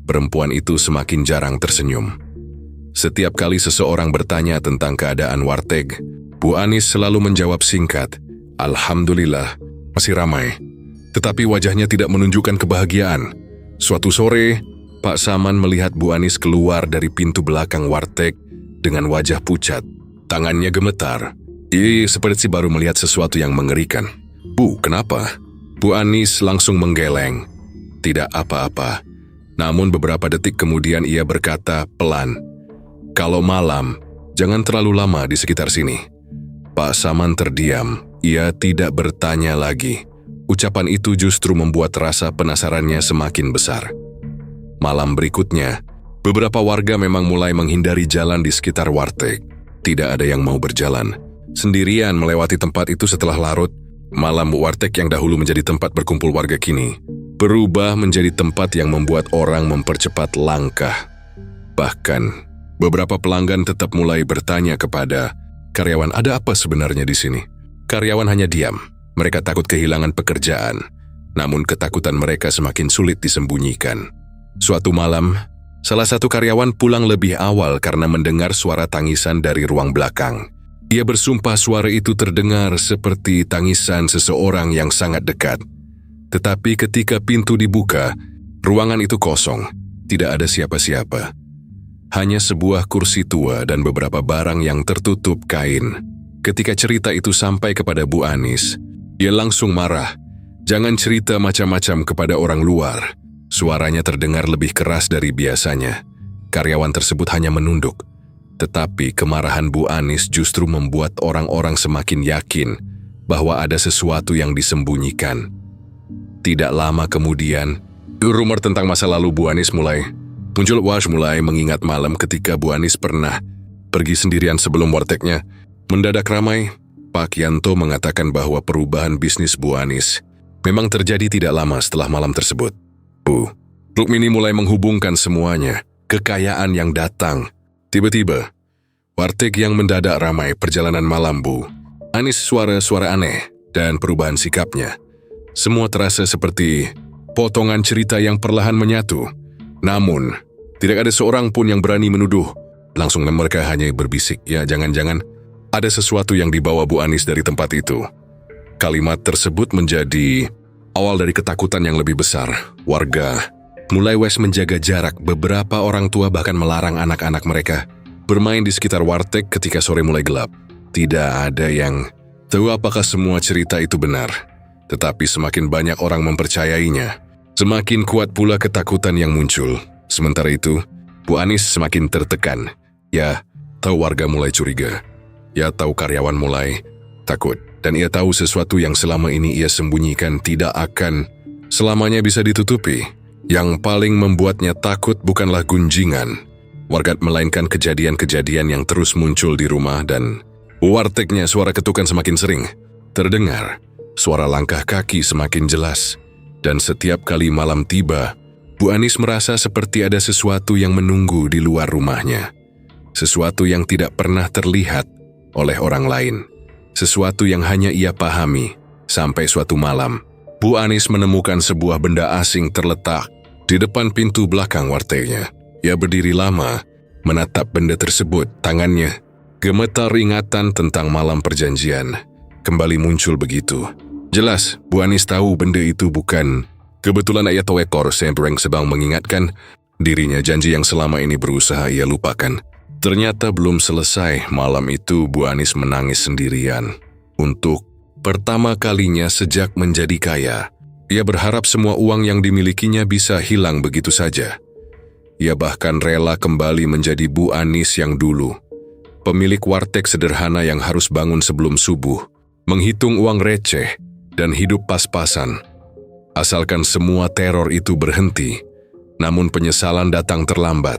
Perempuan itu semakin jarang tersenyum. Setiap kali seseorang bertanya tentang keadaan warteg, Bu Anis selalu menjawab singkat, "Alhamdulillah, masih ramai." Tetapi wajahnya tidak menunjukkan kebahagiaan. Suatu sore, Pak Saman melihat Bu Anis keluar dari pintu belakang warteg dengan wajah pucat. Tangannya gemetar. Ia seperti baru melihat sesuatu yang mengerikan. "Bu, kenapa?" Bu Anis langsung menggeleng. tidak apa-apa. Namun beberapa detik kemudian ia berkata pelan, "Kalau malam, jangan terlalu lama di sekitar sini." Pak Saman terdiam, ia tidak bertanya lagi. Ucapan itu justru membuat rasa penasarannya semakin besar. Malam berikutnya, beberapa warga memang mulai menghindari jalan di sekitar warteg. Tidak ada yang mau berjalan sendirian melewati tempat itu setelah larut. Malam warteg yang dahulu menjadi tempat berkumpul warga kini berubah menjadi tempat yang membuat orang mempercepat langkah. Bahkan, beberapa pelanggan tetap mulai bertanya kepada karyawan, ada apa sebenarnya di sini? Karyawan hanya diam. Mereka takut kehilangan pekerjaan. Namun ketakutan mereka semakin sulit disembunyikan. Suatu malam, salah satu karyawan pulang lebih awal karena mendengar suara tangisan dari ruang belakang. Ia bersumpah suara itu terdengar seperti tangisan seseorang yang sangat dekat. Tetapi ketika pintu dibuka, ruangan itu kosong, tidak ada siapa-siapa. Hanya sebuah kursi tua dan beberapa barang yang tertutup kain. Ketika cerita itu sampai kepada Bu Anis, ia langsung marah. Jangan cerita macam-macam kepada orang luar. Suaranya terdengar lebih keras dari biasanya. Karyawan tersebut hanya menunduk. Tetapi kemarahan Bu Anis justru membuat orang-orang semakin yakin bahwa ada sesuatu yang disembunyikan. Tidak lama kemudian, rumor tentang masa lalu Bu Anis mulai muncul. Wash mulai mengingat malam ketika Bu Anis pernah pergi sendirian sebelum wartegnya mendadak ramai. Pak Yanto mengatakan bahwa perubahan bisnis Bu Anis memang terjadi tidak lama setelah malam tersebut. Bu Rukmini mulai menghubungkan semuanya, kekayaan yang datang. Tiba-tiba, warteg yang mendadak ramai perjalanan malam Bu Anis, suara-suara aneh, dan perubahan sikapnya. Semua terasa seperti potongan cerita yang perlahan menyatu. Namun, tidak ada seorang pun yang berani menuduh. Langsung mereka hanya berbisik, ya jangan-jangan ada sesuatu yang dibawa Bu Anis dari tempat itu. Kalimat tersebut menjadi awal dari ketakutan yang lebih besar. Warga mulai menjaga jarak. Beberapa orang tua bahkan melarang anak-anak mereka bermain di sekitar warteg ketika sore mulai gelap. Tidak ada yang tahu apakah semua cerita itu benar. Tetapi semakin banyak orang mempercayainya, semakin kuat pula ketakutan yang muncul. Sementara itu, Bu Anis semakin tertekan. Ya, tahu warga mulai curiga. Ya, tahu karyawan mulai takut. Dan ia tahu sesuatu yang selama ini ia sembunyikan tidak akan selamanya bisa ditutupi. Yang paling membuatnya takut bukanlah gunjingan warga, melainkan kejadian-kejadian yang terus muncul di rumah dan wartegnya. Suara ketukan semakin sering terdengar. Suara langkah kaki semakin jelas. Dan setiap kali malam tiba, Bu Anis merasa seperti ada sesuatu yang menunggu di luar rumahnya. Sesuatu yang tidak pernah terlihat oleh orang lain. Sesuatu yang hanya ia pahami. Sampai suatu malam, Bu Anis menemukan sebuah benda asing terletak di depan pintu belakang wartegnya. Ia berdiri lama, menatap benda tersebut. Tangannya gemetar, ingatan tentang malam perjanjian kembali muncul begitu jelas. Bu Anis tahu benda itu bukan kebetulan ayat atau ekor sembreng sedang mengingatkan dirinya janji yang selama ini berusaha ia lupakan. Ternyata belum selesai. Malam itu Bu Anis menangis sendirian. Untuk pertama kalinya sejak menjadi kaya, ia berharap semua uang yang dimilikinya bisa hilang begitu saja. Ia bahkan rela kembali menjadi Bu Anis yang dulu, pemilik warteg sederhana yang harus bangun sebelum subuh, menghitung uang receh, dan hidup pas-pasan. Asalkan semua teror itu berhenti. Namun penyesalan datang terlambat.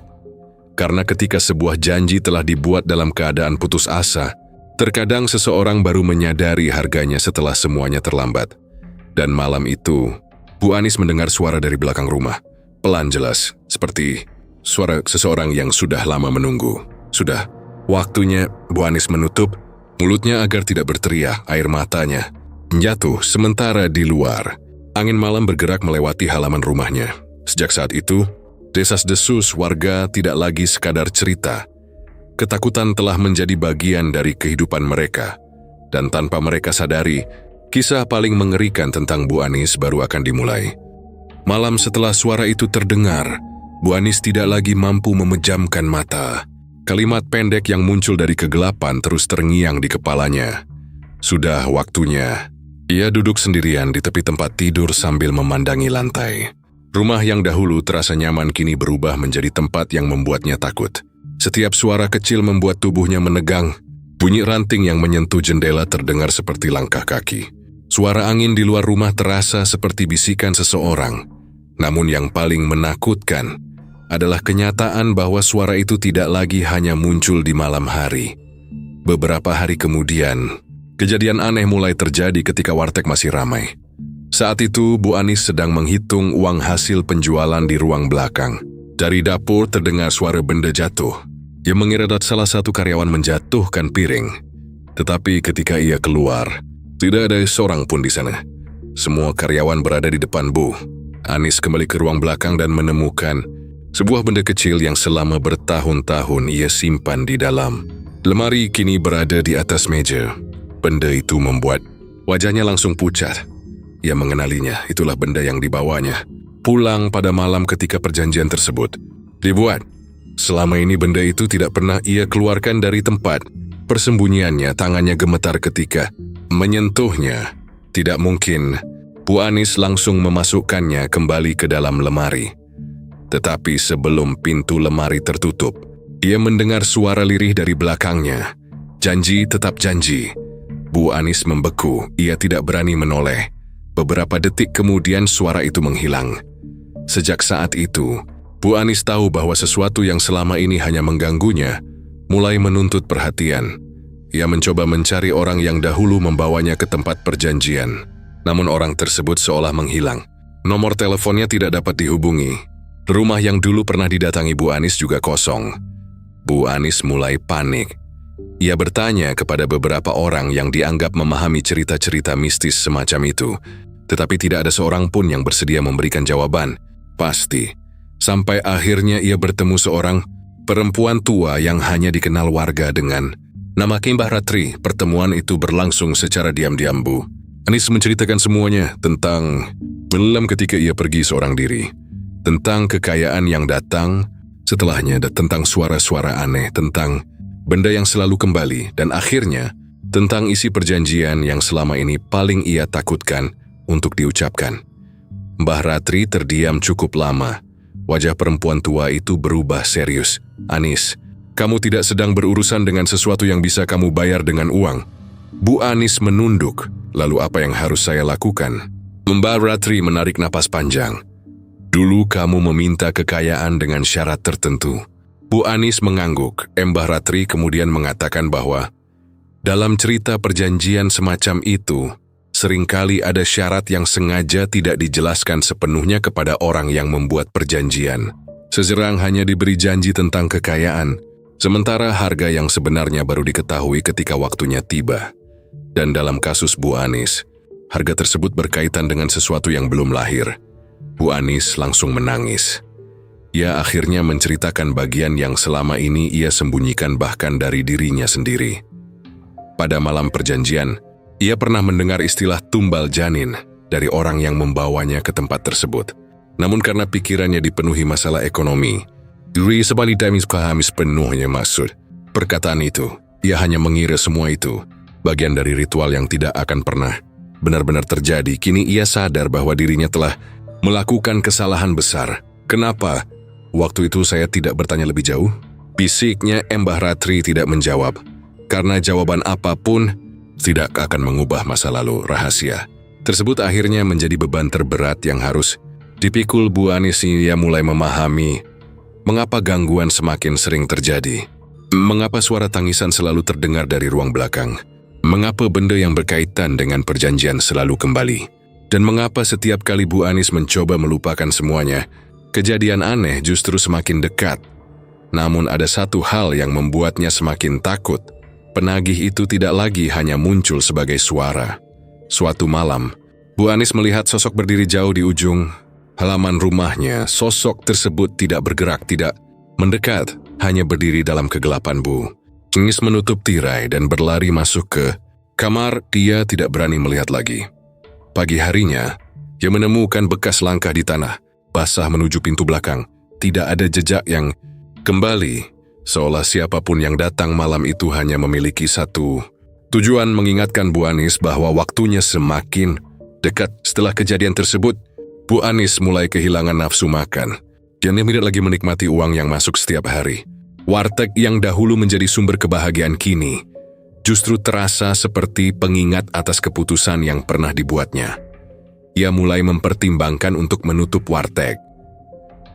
Karena ketika sebuah janji telah dibuat dalam keadaan putus asa, terkadang seseorang baru menyadari harganya setelah semuanya terlambat. Dan malam itu, Bu Anis mendengar suara dari belakang rumah. Pelan jelas, seperti suara seseorang yang sudah lama menunggu. Sudah waktunya. Bu Anis menutup mulutnya agar tidak berteriak. Air matanya jatuh sementara di luar. Angin malam bergerak melewati halaman rumahnya. Sejak saat itu, desas-desus warga tidak lagi sekadar cerita. Ketakutan telah menjadi bagian dari kehidupan mereka. Dan tanpa mereka sadari, kisah paling mengerikan tentang Bu Anis baru akan dimulai. Malam setelah suara itu terdengar, Bu Anis tidak lagi mampu memejamkan mata. Kalimat pendek yang muncul dari kegelapan terus terngiang di kepalanya. Sudah waktunya. Ia duduk sendirian di tepi tempat tidur sambil memandangi lantai. Rumah yang dahulu terasa nyaman kini berubah menjadi tempat yang membuatnya takut. Setiap suara kecil membuat tubuhnya menegang. Bunyi ranting yang menyentuh jendela terdengar seperti langkah kaki. Suara angin di luar rumah terasa seperti bisikan seseorang. Namun yang paling menakutkan adalah kenyataan bahwa suara itu tidak lagi hanya muncul di malam hari. Beberapa hari kemudian, kejadian aneh mulai terjadi ketika warteg masih ramai. Saat itu, Bu Anis sedang menghitung uang hasil penjualan di ruang belakang. Dari dapur terdengar suara benda jatuh. Ia mengira salah satu karyawan menjatuhkan piring. Tetapi ketika ia keluar, tidak ada seorang pun di sana. Semua karyawan berada di depan Bu. Anis kembali ke ruang belakang dan menemukan sebuah benda kecil yang selama bertahun-tahun ia simpan di dalam. Lemari kini berada di atas meja. Benda itu membuat wajahnya langsung pucat. Ia mengenalinya, itulah benda yang dibawanya. Pulang pada malam ketika perjanjian tersebut dibuat. Selama ini benda itu tidak pernah ia keluarkan dari tempat persembunyiannya. Tangannya gemetar ketika menyentuhnya. Tidak mungkin Bu Anis langsung memasukkannya kembali ke dalam lemari. Tetapi sebelum pintu lemari tertutup, ia mendengar suara lirih dari belakangnya. Janji tetap janji. Bu Anis membeku, ia tidak berani menoleh. Beberapa detik kemudian suara itu menghilang. Sejak saat itu, Bu Anis tahu bahwa sesuatu yang selama ini hanya mengganggunya mulai menuntut perhatian. Ia mencoba mencari orang yang dahulu membawanya ke tempat perjanjian. Namun orang tersebut seolah menghilang. Nomor teleponnya tidak dapat dihubungi. Rumah yang dulu pernah didatangi Bu Anis juga kosong. Bu Anis mulai panik. Ia bertanya kepada beberapa orang yang dianggap memahami cerita-cerita mistis semacam itu, tetapi tidak ada seorang pun yang bersedia memberikan jawaban pasti. Sampai akhirnya ia bertemu seorang perempuan tua yang hanya dikenal warga dengan nama Mbah Ratri. Pertemuan itu berlangsung secara diam-diam. Bu Anis menceritakan semuanya tentang malam ketika ia pergi seorang diri, tentang kekayaan yang datang setelahnya, dan tentang suara-suara aneh, tentang benda yang selalu kembali, dan akhirnya tentang isi perjanjian yang selama ini paling ia takutkan untuk diucapkan. Mbah Ratri terdiam cukup lama. Wajah perempuan tua itu berubah serius. Anis, kamu tidak sedang berurusan dengan sesuatu yang bisa kamu bayar dengan uang. Bu Anis menunduk. Lalu apa yang harus saya lakukan? Mbah Ratri menarik napas panjang. Dulu kamu meminta kekayaan dengan syarat tertentu. Bu Anis mengangguk. Mbah Ratri kemudian mengatakan bahwa dalam cerita perjanjian semacam itu, seringkali ada syarat yang sengaja tidak dijelaskan sepenuhnya kepada orang yang membuat perjanjian. Sezerang hanya diberi janji tentang kekayaan, sementara harga yang sebenarnya baru diketahui ketika waktunya tiba. Dan dalam kasus Bu Anis, harga tersebut berkaitan dengan sesuatu yang belum lahir. Bu Anis langsung menangis. Ia akhirnya menceritakan bagian yang selama ini ia sembunyikan bahkan dari dirinya sendiri. Pada malam perjanjian, ia pernah mendengar istilah tumbal janin dari orang yang membawanya ke tempat tersebut. Namun karena pikirannya dipenuhi masalah ekonomi, diri sebalik damis kehamis penuhnya maksud perkataan itu. Ia hanya mengira semua itu bagian dari ritual yang tidak akan pernah benar-benar terjadi. Kini ia sadar bahwa dirinya telah melakukan kesalahan besar. Kenapa waktu itu saya tidak bertanya lebih jauh? Bisiknya Mbah Ratri tidak menjawab, karena jawaban apapun tidak akan mengubah masa lalu rahasia tersebut. Akhirnya menjadi beban terberat yang harus dipikul Bu Anis. Ia mulai memahami mengapa gangguan semakin sering terjadi, mengapa suara tangisan selalu terdengar dari ruang belakang, mengapa benda yang berkaitan dengan perjanjian selalu kembali, dan mengapa setiap kali Bu Anis mencoba melupakan semuanya, kejadian aneh justru semakin dekat. Namun ada satu hal yang membuatnya semakin takut. Penagih itu tidak lagi hanya muncul sebagai suara. Suatu malam, Bu Anis melihat sosok berdiri jauh di ujung halaman rumahnya. Sosok tersebut tidak bergerak, tidak mendekat, hanya berdiri dalam kegelapan. Bu Anis menutup tirai dan berlari masuk ke kamar. Dia tidak berani melihat lagi. Pagi harinya, ia menemukan bekas langkah di tanah basah menuju pintu belakang. Tidak ada jejak yang kembali. Seolah siapapun yang datang malam itu hanya memiliki satu tujuan, mengingatkan Bu Anis bahwa waktunya semakin dekat. Setelah kejadian tersebut, Bu Anis mulai kehilangan nafsu makan. Dan dia tidak lagi menikmati uang yang masuk setiap hari. Warteg yang dahulu menjadi sumber kebahagiaan kini justru terasa seperti pengingat atas keputusan yang pernah dibuatnya. Ia mulai mempertimbangkan untuk menutup warteg.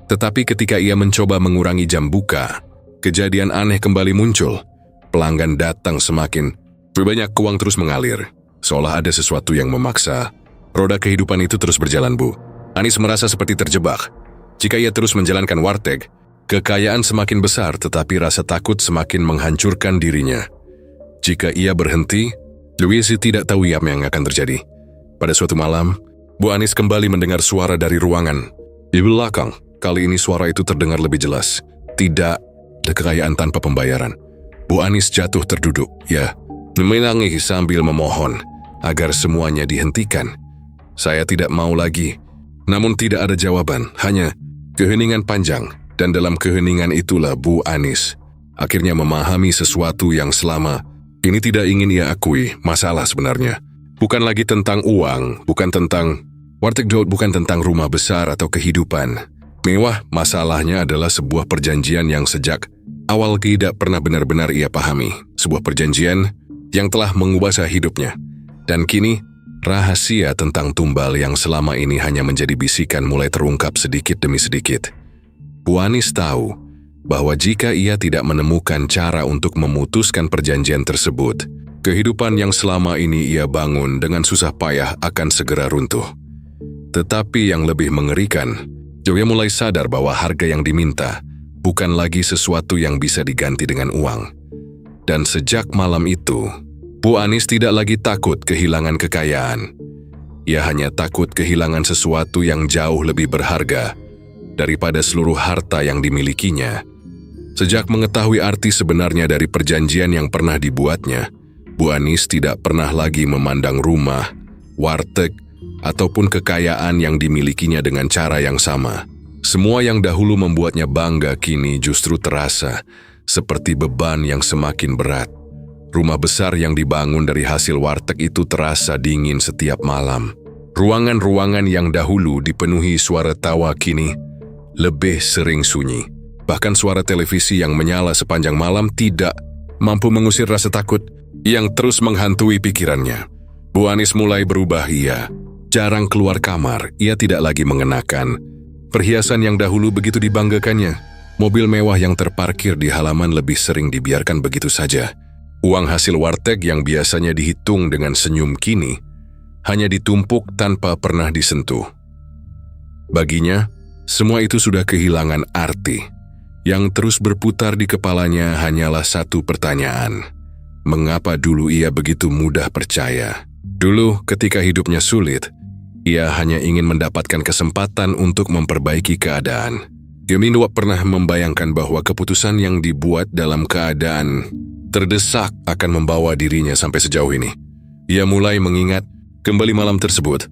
Tetapi ketika ia mencoba mengurangi jam buka, kejadian aneh kembali muncul. Pelanggan datang semakin banyak, uang terus mengalir. Seolah ada sesuatu yang memaksa roda kehidupan itu terus berjalan, Bu. Anis merasa seperti terjebak. Jika ia terus menjalankan warteg, kekayaan semakin besar tetapi rasa takut semakin menghancurkan dirinya. Jika ia berhenti, Louise tidak tahu apa yang akan terjadi. Pada suatu malam, Bu Anis kembali mendengar suara dari ruangan. Di belakang, kali ini suara itu terdengar lebih jelas. Tidak ada kekayaan tanpa pembayaran. Bu Anis jatuh terduduk, menangis sambil memohon agar semuanya dihentikan. Saya tidak mau lagi. Namun tidak ada jawaban, hanya keheningan panjang. Dan dalam keheningan itulah Bu Anis akhirnya memahami sesuatu yang selama ini tidak ingin ia akui. Masalah sebenarnya bukan lagi tentang uang, bukan tentang warteg dot, bukan tentang rumah besar atau kehidupan mewah. Masalahnya adalah sebuah perjanjian yang sejak awal tidak pernah benar-benar ia pahami. Sebuah perjanjian yang telah mengubah hidupnya. Dan kini, rahasia tentang tumbal yang selama ini hanya menjadi bisikan mulai terungkap sedikit demi sedikit. Bu Anis tahu bahwa jika ia tidak menemukan cara untuk memutuskan perjanjian tersebut, kehidupan yang selama ini ia bangun dengan susah payah akan segera runtuh. Tetapi yang lebih mengerikan, Joya mulai sadar bahwa harga yang diminta bukan lagi sesuatu yang bisa diganti dengan uang. Dan sejak malam itu, Bu Anis tidak lagi takut kehilangan kekayaan. Ia hanya takut kehilangan sesuatu yang jauh lebih berharga daripada seluruh harta yang dimilikinya. Sejak mengetahui arti sebenarnya dari perjanjian yang pernah dibuatnya, Bu Anis tidak pernah lagi memandang rumah, warteg, ataupun kekayaan yang dimilikinya dengan cara yang sama. Semua yang dahulu membuatnya bangga kini justru terasa seperti beban yang semakin berat. Rumah besar yang dibangun dari hasil warteg itu terasa dingin setiap malam. Ruangan-ruangan yang dahulu dipenuhi suara tawa kini lebih sering sunyi. Bahkan suara televisi yang menyala sepanjang malam tidak mampu mengusir rasa takut yang terus menghantui pikirannya. Bu Anis mulai berubah. Ia jarang keluar kamar. Ia tidak lagi mengenakan perhiasan yang dahulu begitu dibanggakannya. Mobil mewah yang terparkir di halaman lebih sering dibiarkan begitu saja. Uang hasil warteg yang biasanya dihitung dengan senyum kini hanya ditumpuk tanpa pernah disentuh. Baginya, semua itu sudah kehilangan arti. Yang terus berputar di kepalanya hanyalah satu pertanyaan. Mengapa dulu ia begitu mudah percaya? Dulu ketika hidupnya sulit, ia hanya ingin mendapatkan kesempatan untuk memperbaiki keadaan. Ia tidak pernah membayangkan bahwa keputusan yang dibuat dalam keadaan terdesak akan membawa dirinya sampai sejauh ini. Ia mulai mengingat kembali malam tersebut.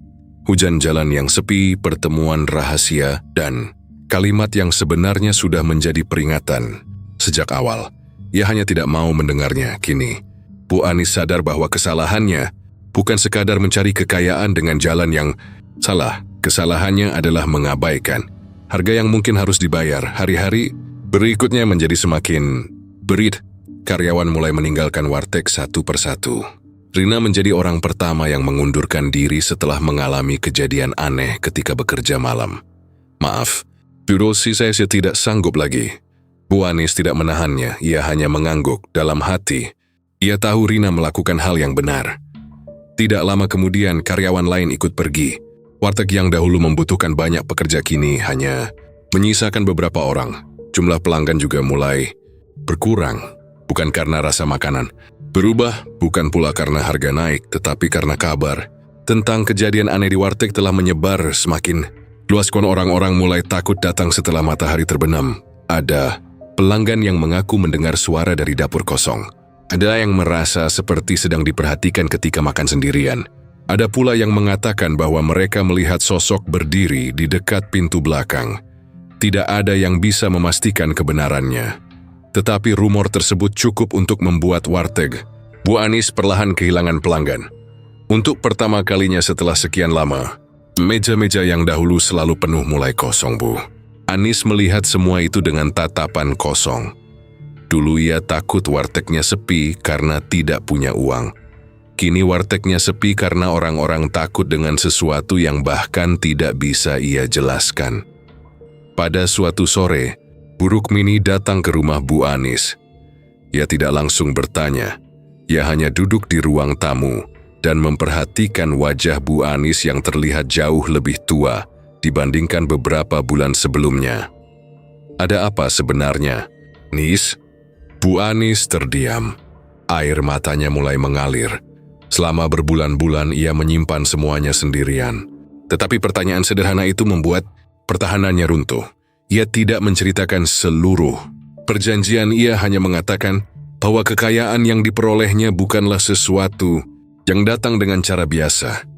Hujan jalan yang sepi, pertemuan rahasia, dan kalimat yang sebenarnya sudah menjadi peringatan. Sejak awal, ia hanya tidak mau mendengarnya. Kini, Bu Anis sadar bahwa kesalahannya bukan sekadar mencari kekayaan dengan jalan yang salah. Kesalahannya adalah mengabaikan harga yang mungkin harus dibayar. Hari-hari berikutnya menjadi semakin berit. Karyawan mulai meninggalkan warteg satu persatu. Rina menjadi orang pertama yang mengundurkan diri setelah mengalami kejadian aneh ketika bekerja malam. Maaf, Bu Rosi, saya tidak sanggup lagi. Bu Anis tidak menahannya, ia hanya mengangguk dalam hati. Ia tahu Rina melakukan hal yang benar. Tidak lama kemudian karyawan lain ikut pergi. Warteg yang dahulu membutuhkan banyak pekerja kini hanya menyisakan beberapa orang. Jumlah pelanggan juga mulai berkurang, bukan karena rasa makanan berubah, bukan pula karena harga naik, tetapi karena kabar tentang kejadian aneh di warteg telah menyebar semakin luas. Orang-orang mulai takut datang setelah matahari terbenam. Ada pelanggan yang mengaku mendengar suara dari dapur kosong. Ada yang merasa seperti sedang diperhatikan ketika makan sendirian. Ada pula yang mengatakan bahwa mereka melihat sosok berdiri di dekat pintu belakang. Tidak ada yang bisa memastikan kebenarannya. Tetapi rumor tersebut cukup untuk membuat warteg Bu Anis perlahan kehilangan pelanggan. Untuk pertama kalinya setelah sekian lama, Meja-meja yang dahulu selalu penuh mulai kosong, Bu. Anis melihat semua itu dengan tatapan kosong. Dulu ia takut wartegnya sepi karena tidak punya uang. Kini wartegnya sepi karena orang-orang takut dengan sesuatu yang bahkan tidak bisa ia jelaskan. Pada suatu sore, Bu Rukmini datang ke rumah Bu Anis. Ia tidak langsung bertanya. Ia hanya duduk di ruang tamu dan memperhatikan wajah Bu Anis yang terlihat jauh lebih tua dibandingkan beberapa bulan sebelumnya. Ada apa sebenarnya, Nis? Bu Anis terdiam. Air matanya mulai mengalir. Selama berbulan-bulan ia menyimpan semuanya sendirian. Tetapi pertanyaan sederhana itu membuat pertahanannya runtuh. Ia tidak menceritakan seluruh perjanjian, ia hanya mengatakan bahwa kekayaan yang diperolehnya bukanlah sesuatu yang datang dengan cara biasa.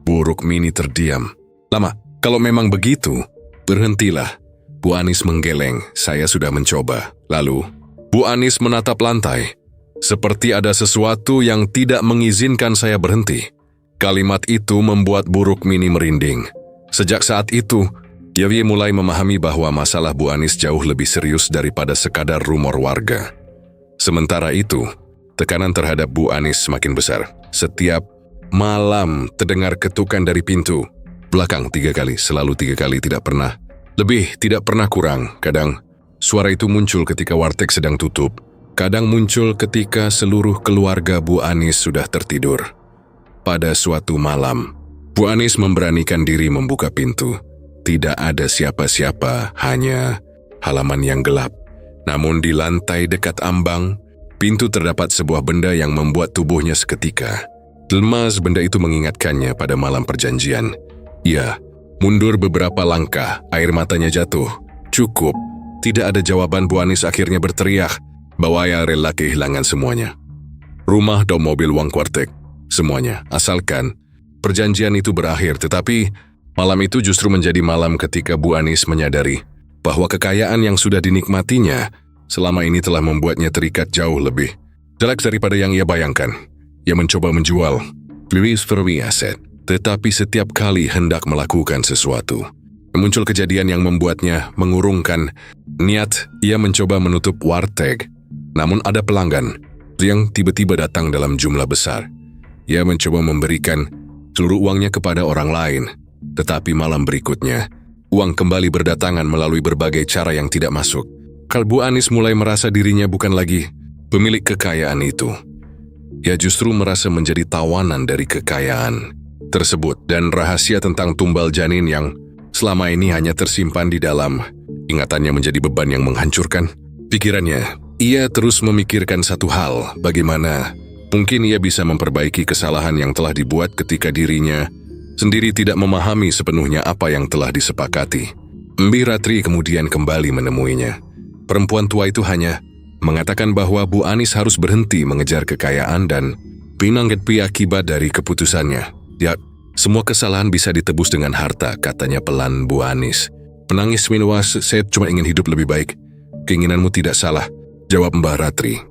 Bu Rukmini terdiam. Lama, kalau memang begitu, berhentilah. Bu Anis menggeleng, saya sudah mencoba. Lalu, Bu Anis menatap lantai. Seperti ada sesuatu yang tidak mengizinkan saya berhenti. Kalimat itu membuat Bu Rukmini merinding. Sejak saat itu, dia mulai memahami bahwa masalah Bu Anis jauh lebih serius daripada sekadar rumor warga. Sementara itu, tekanan terhadap Bu Anis semakin besar. Setiap malam terdengar ketukan dari pintu. Belakang 3 kali, selalu 3 kali, tidak pernah lebih, tidak pernah kurang. Kadang suara itu muncul ketika warteg sedang tutup. Kadang muncul ketika seluruh keluarga Bu Anis sudah tertidur. Pada suatu malam, Bu Anis memberanikan diri membuka pintu. Tidak ada siapa-siapa, hanya halaman yang gelap. Namun di lantai dekat ambang, pintu terdapat sebuah benda yang membuat tubuhnya seketika lemas. Benda itu mengingatkannya pada malam perjanjian. Ia mundur beberapa langkah, air matanya jatuh. Cukup. Tidak ada jawaban. Bu Anis akhirnya berteriak bahwa ia rela kehilangan semuanya. Rumah dan mobil, uang warteg, semuanya. Asalkan perjanjian itu berakhir. Tetapi malam itu justru menjadi malam ketika Bu Anis menyadari bahwa kekayaan yang sudah dinikmatinya selama ini telah membuatnya terikat jauh lebih jelek daripada yang ia bayangkan. Ia mencoba menjual beli aset, tetapi setiap kali hendak melakukan sesuatu, muncul kejadian yang membuatnya mengurungkan niat. Ia mencoba menutup warteg, namun ada pelanggan yang tiba-tiba datang dalam jumlah besar. Ia mencoba memberikan seluruh uangnya kepada orang lain, tetapi malam berikutnya, uang kembali berdatangan melalui berbagai cara yang tidak masuk. Bu Anis mulai merasa dirinya bukan lagi pemilik kekayaan itu. Ia justru merasa menjadi tawanan dari kekayaan tersebut dan rahasia tentang tumbal janin yang selama ini hanya tersimpan di dalam ingatannya menjadi beban yang menghancurkan pikirannya. Ia terus memikirkan satu hal, bagaimana mungkin ia bisa memperbaiki kesalahan yang telah dibuat ketika dirinya sendiri tidak memahami sepenuhnya apa yang telah disepakati. Mbi Ratri kemudian kembali menemuinya. Perempuan tua itu hanya mengatakan bahwa Bu Anis harus berhenti mengejar kekayaan dan pinanggepi akibat dari keputusannya. Ya, semua kesalahan bisa ditebus dengan harta, katanya pelan Bu Anis. Menangis minuas, saya cuma ingin hidup lebih baik. Keinginanmu tidak salah, jawab Mbak Ratri.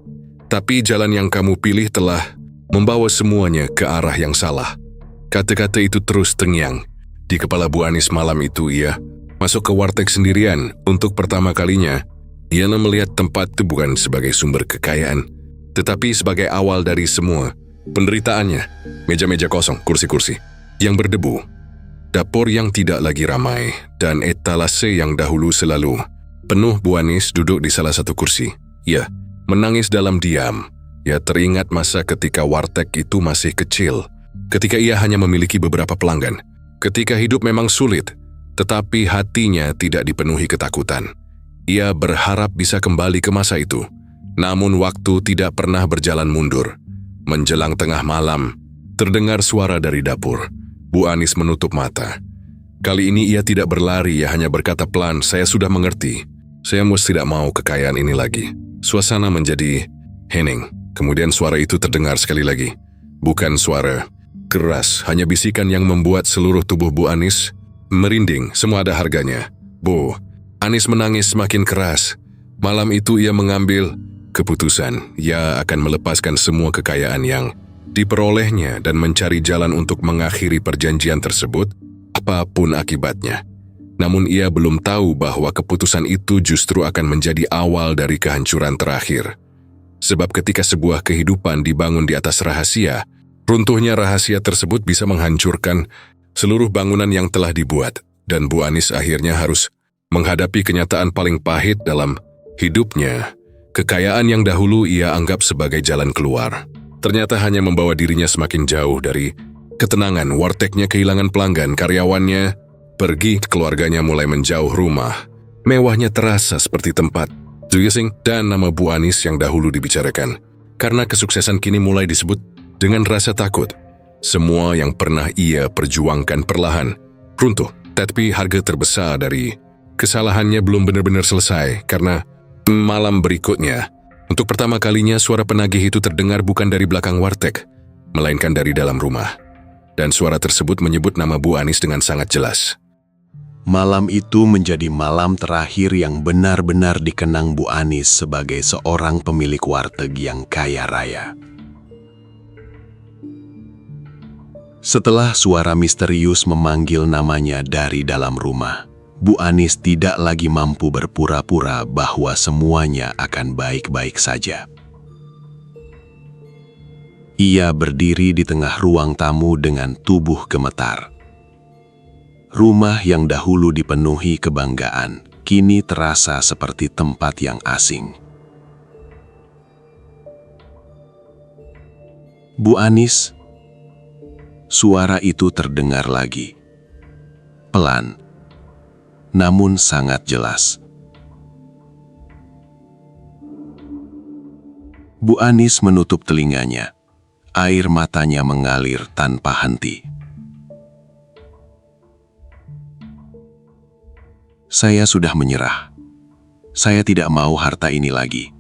Tapi jalan yang kamu pilih telah membawa semuanya ke arah yang salah. Kata-kata itu terus terngiang di kepala Bu Anis. Malam itu ia masuk ke warteg sendirian. Untuk pertama kalinya, ia melihat tempat itu bukan sebagai sumber kekayaan, tetapi sebagai awal dari semua penderitaannya. Meja-meja kosong, kursi-kursi yang berdebu, dapur yang tidak lagi ramai, dan etalase yang dahulu selalu penuh. Bu Anis duduk di salah satu kursi. Ia menangis dalam diam. Ia teringat masa ketika warteg itu masih kecil, ketika ia hanya memiliki beberapa pelanggan, ketika hidup memang sulit, tetapi hatinya tidak dipenuhi ketakutan. Ia berharap bisa kembali ke masa itu, namun waktu tidak pernah berjalan mundur. Menjelang tengah malam, terdengar suara dari dapur. Bu Anis menutup mata. Kali ini ia tidak berlari, ia hanya berkata pelan, saya sudah mengerti. Saya tidak mau kekayaan ini lagi. Suasana menjadi hening. Kemudian suara itu terdengar sekali lagi. Bukan suara keras, hanya bisikan yang membuat seluruh tubuh Bu Anis merinding. Semua ada harganya. Bu Anis menangis semakin keras. Malam itu ia mengambil keputusan. Ia akan melepaskan semua kekayaan yang diperolehnya dan mencari jalan untuk mengakhiri perjanjian tersebut. apapun akibatnya. Namun ia belum tahu bahwa keputusan itu justru akan menjadi awal dari kehancuran terakhir. Sebab ketika sebuah kehidupan dibangun di atas rahasia, runtuhnya rahasia tersebut bisa menghancurkan seluruh bangunan yang telah dibuat, dan Bu Anis akhirnya harus menghadapi kenyataan paling pahit dalam hidupnya. Kekayaan yang dahulu ia anggap sebagai jalan keluar, ternyata hanya membawa dirinya semakin jauh dari ketenangan. Wartegnya kehilangan pelanggan, karyawannya pergi, keluarganya mulai menjauh, rumah mewahnya terasa seperti tempat Zuyasing, dan nama Bu Anis yang dahulu dibicarakan. Karena kesuksesan kini mulai disebut dengan rasa takut. Semua yang pernah ia perjuangkan perlahan runtuh, tapi harga terbesar dari kesalahannya belum benar-benar selesai, karena malam berikutnya, untuk pertama kalinya suara penagih itu terdengar bukan dari belakang warteg, melainkan dari dalam rumah. Dan suara tersebut menyebut nama Bu Anis dengan sangat jelas. Malam itu menjadi malam terakhir yang benar-benar dikenang Bu Anis sebagai seorang pemilik warteg yang kaya raya. Setelah suara misterius memanggil namanya dari dalam rumah, Bu Anis tidak lagi mampu berpura-pura bahwa semuanya akan baik-baik saja. Ia berdiri di tengah ruang tamu dengan tubuh gemetar. Rumah yang dahulu dipenuhi kebanggaan, kini terasa seperti tempat yang asing. Bu Anis, suara itu terdengar lagi. Pelan, namun sangat jelas. Bu Anis menutup telinganya. Air matanya mengalir tanpa henti. Saya sudah menyerah. Saya tidak mau harta ini lagi.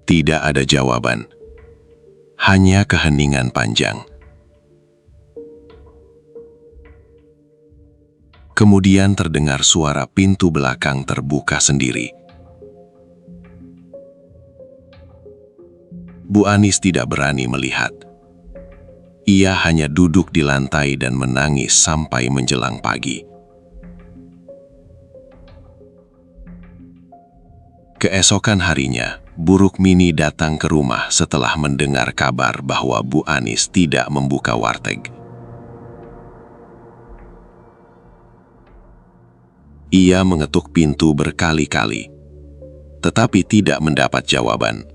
Tidak ada jawaban. Hanya keheningan panjang. Kemudian terdengar suara pintu belakang terbuka sendiri. Bu Anis tidak berani melihat. Ia hanya duduk di lantai dan menangis sampai menjelang pagi. Keesokan harinya, Buruk Mini datang ke rumah setelah mendengar kabar bahwa Bu Anis tidak membuka warteg. Ia mengetuk pintu berkali-kali, tetapi tidak mendapat jawaban.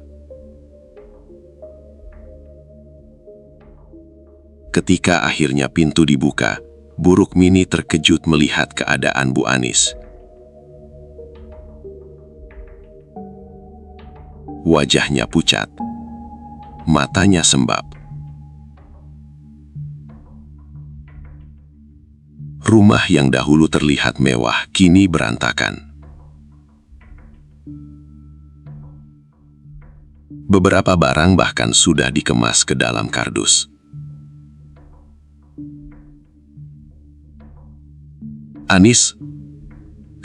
Ketika akhirnya pintu dibuka, Buruk Mini terkejut melihat keadaan Bu Anis. Wajahnya pucat, matanya sembab. Rumah yang dahulu terlihat mewah kini berantakan. Beberapa barang bahkan sudah dikemas ke dalam kardus. Anis,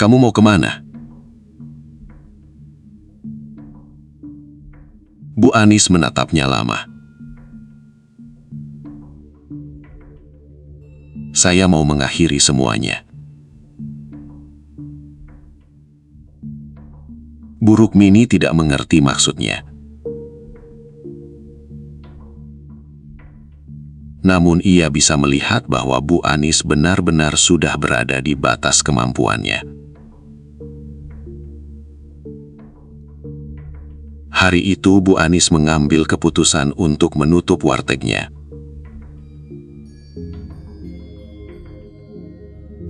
kamu mau kemana? Bu Anis menatapnya lama. Saya mau mengakhiri semuanya. Buruk Mini tidak mengerti maksudnya. Namun ia bisa melihat bahwa Bu Anis benar-benar sudah berada di batas kemampuannya. Hari itu Bu Anis mengambil keputusan untuk menutup wartegnya.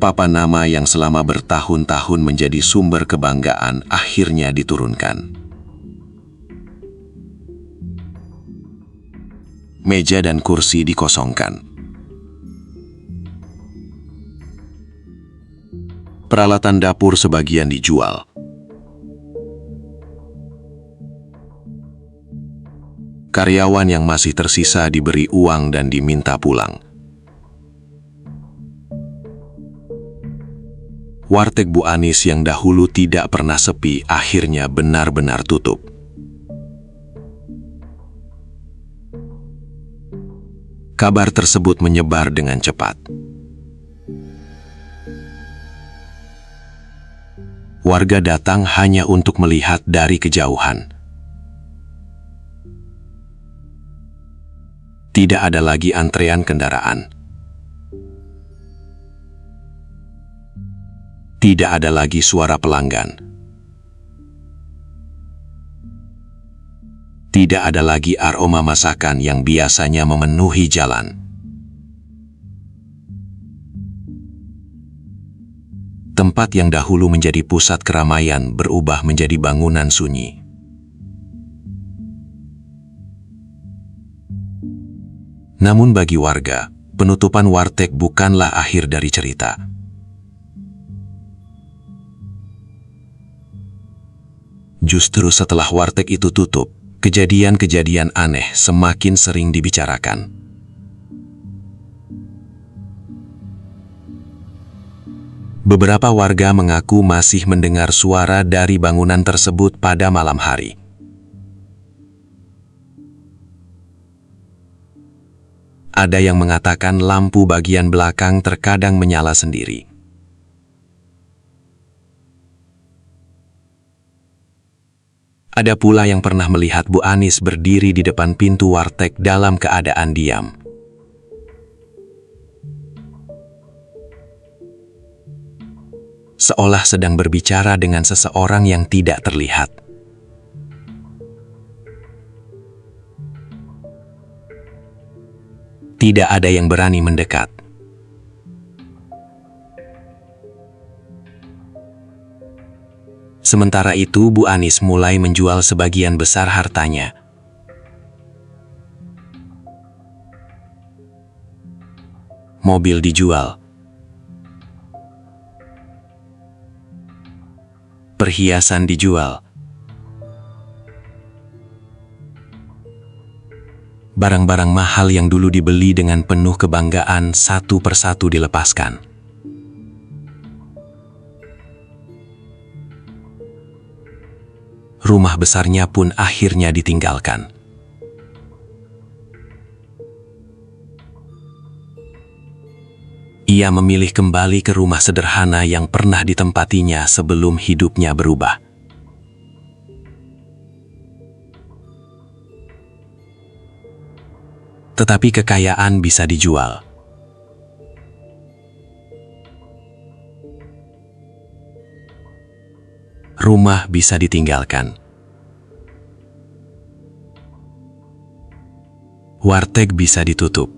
Papan nama yang selama bertahun-tahun menjadi sumber kebanggaan akhirnya diturunkan. Meja dan kursi dikosongkan. Peralatan dapur sebagian dijual. Karyawan yang masih tersisa diberi uang dan diminta pulang. Warteg Bu Anis yang dahulu tidak pernah sepi akhirnya benar-benar tutup. Kabar tersebut menyebar dengan cepat. Warga datang hanya untuk melihat dari kejauhan. Tidak ada lagi antrean kendaraan. Tidak ada lagi suara pelanggan. Tidak ada lagi aroma masakan yang biasanya memenuhi jalan. Tempat yang dahulu menjadi pusat keramaian berubah menjadi bangunan sunyi. Namun bagi warga, penutupan warteg bukanlah akhir dari cerita. Justru setelah warteg itu tutup, kejadian-kejadian aneh semakin sering dibicarakan. Beberapa warga mengaku masih mendengar suara dari bangunan tersebut pada malam hari. Ada yang mengatakan lampu bagian belakang terkadang menyala sendiri. Ada pula yang pernah melihat Bu Anis berdiri di depan pintu warteg dalam keadaan diam. Seolah sedang berbicara dengan seseorang yang tidak terlihat. Tidak ada yang berani mendekat. Sementara itu, Bu Anis mulai menjual sebagian besar hartanya. Mobil dijual. Perhiasan dijual. Barang-barang mahal yang dulu dibeli dengan penuh kebanggaan satu persatu dilepaskan. Rumah besarnya pun akhirnya ditinggalkan. Ia memilih kembali ke rumah sederhana yang pernah ditempatinya sebelum hidupnya berubah. Tetapi kekayaan bisa dijual. Rumah bisa ditinggalkan. Warteg bisa ditutup.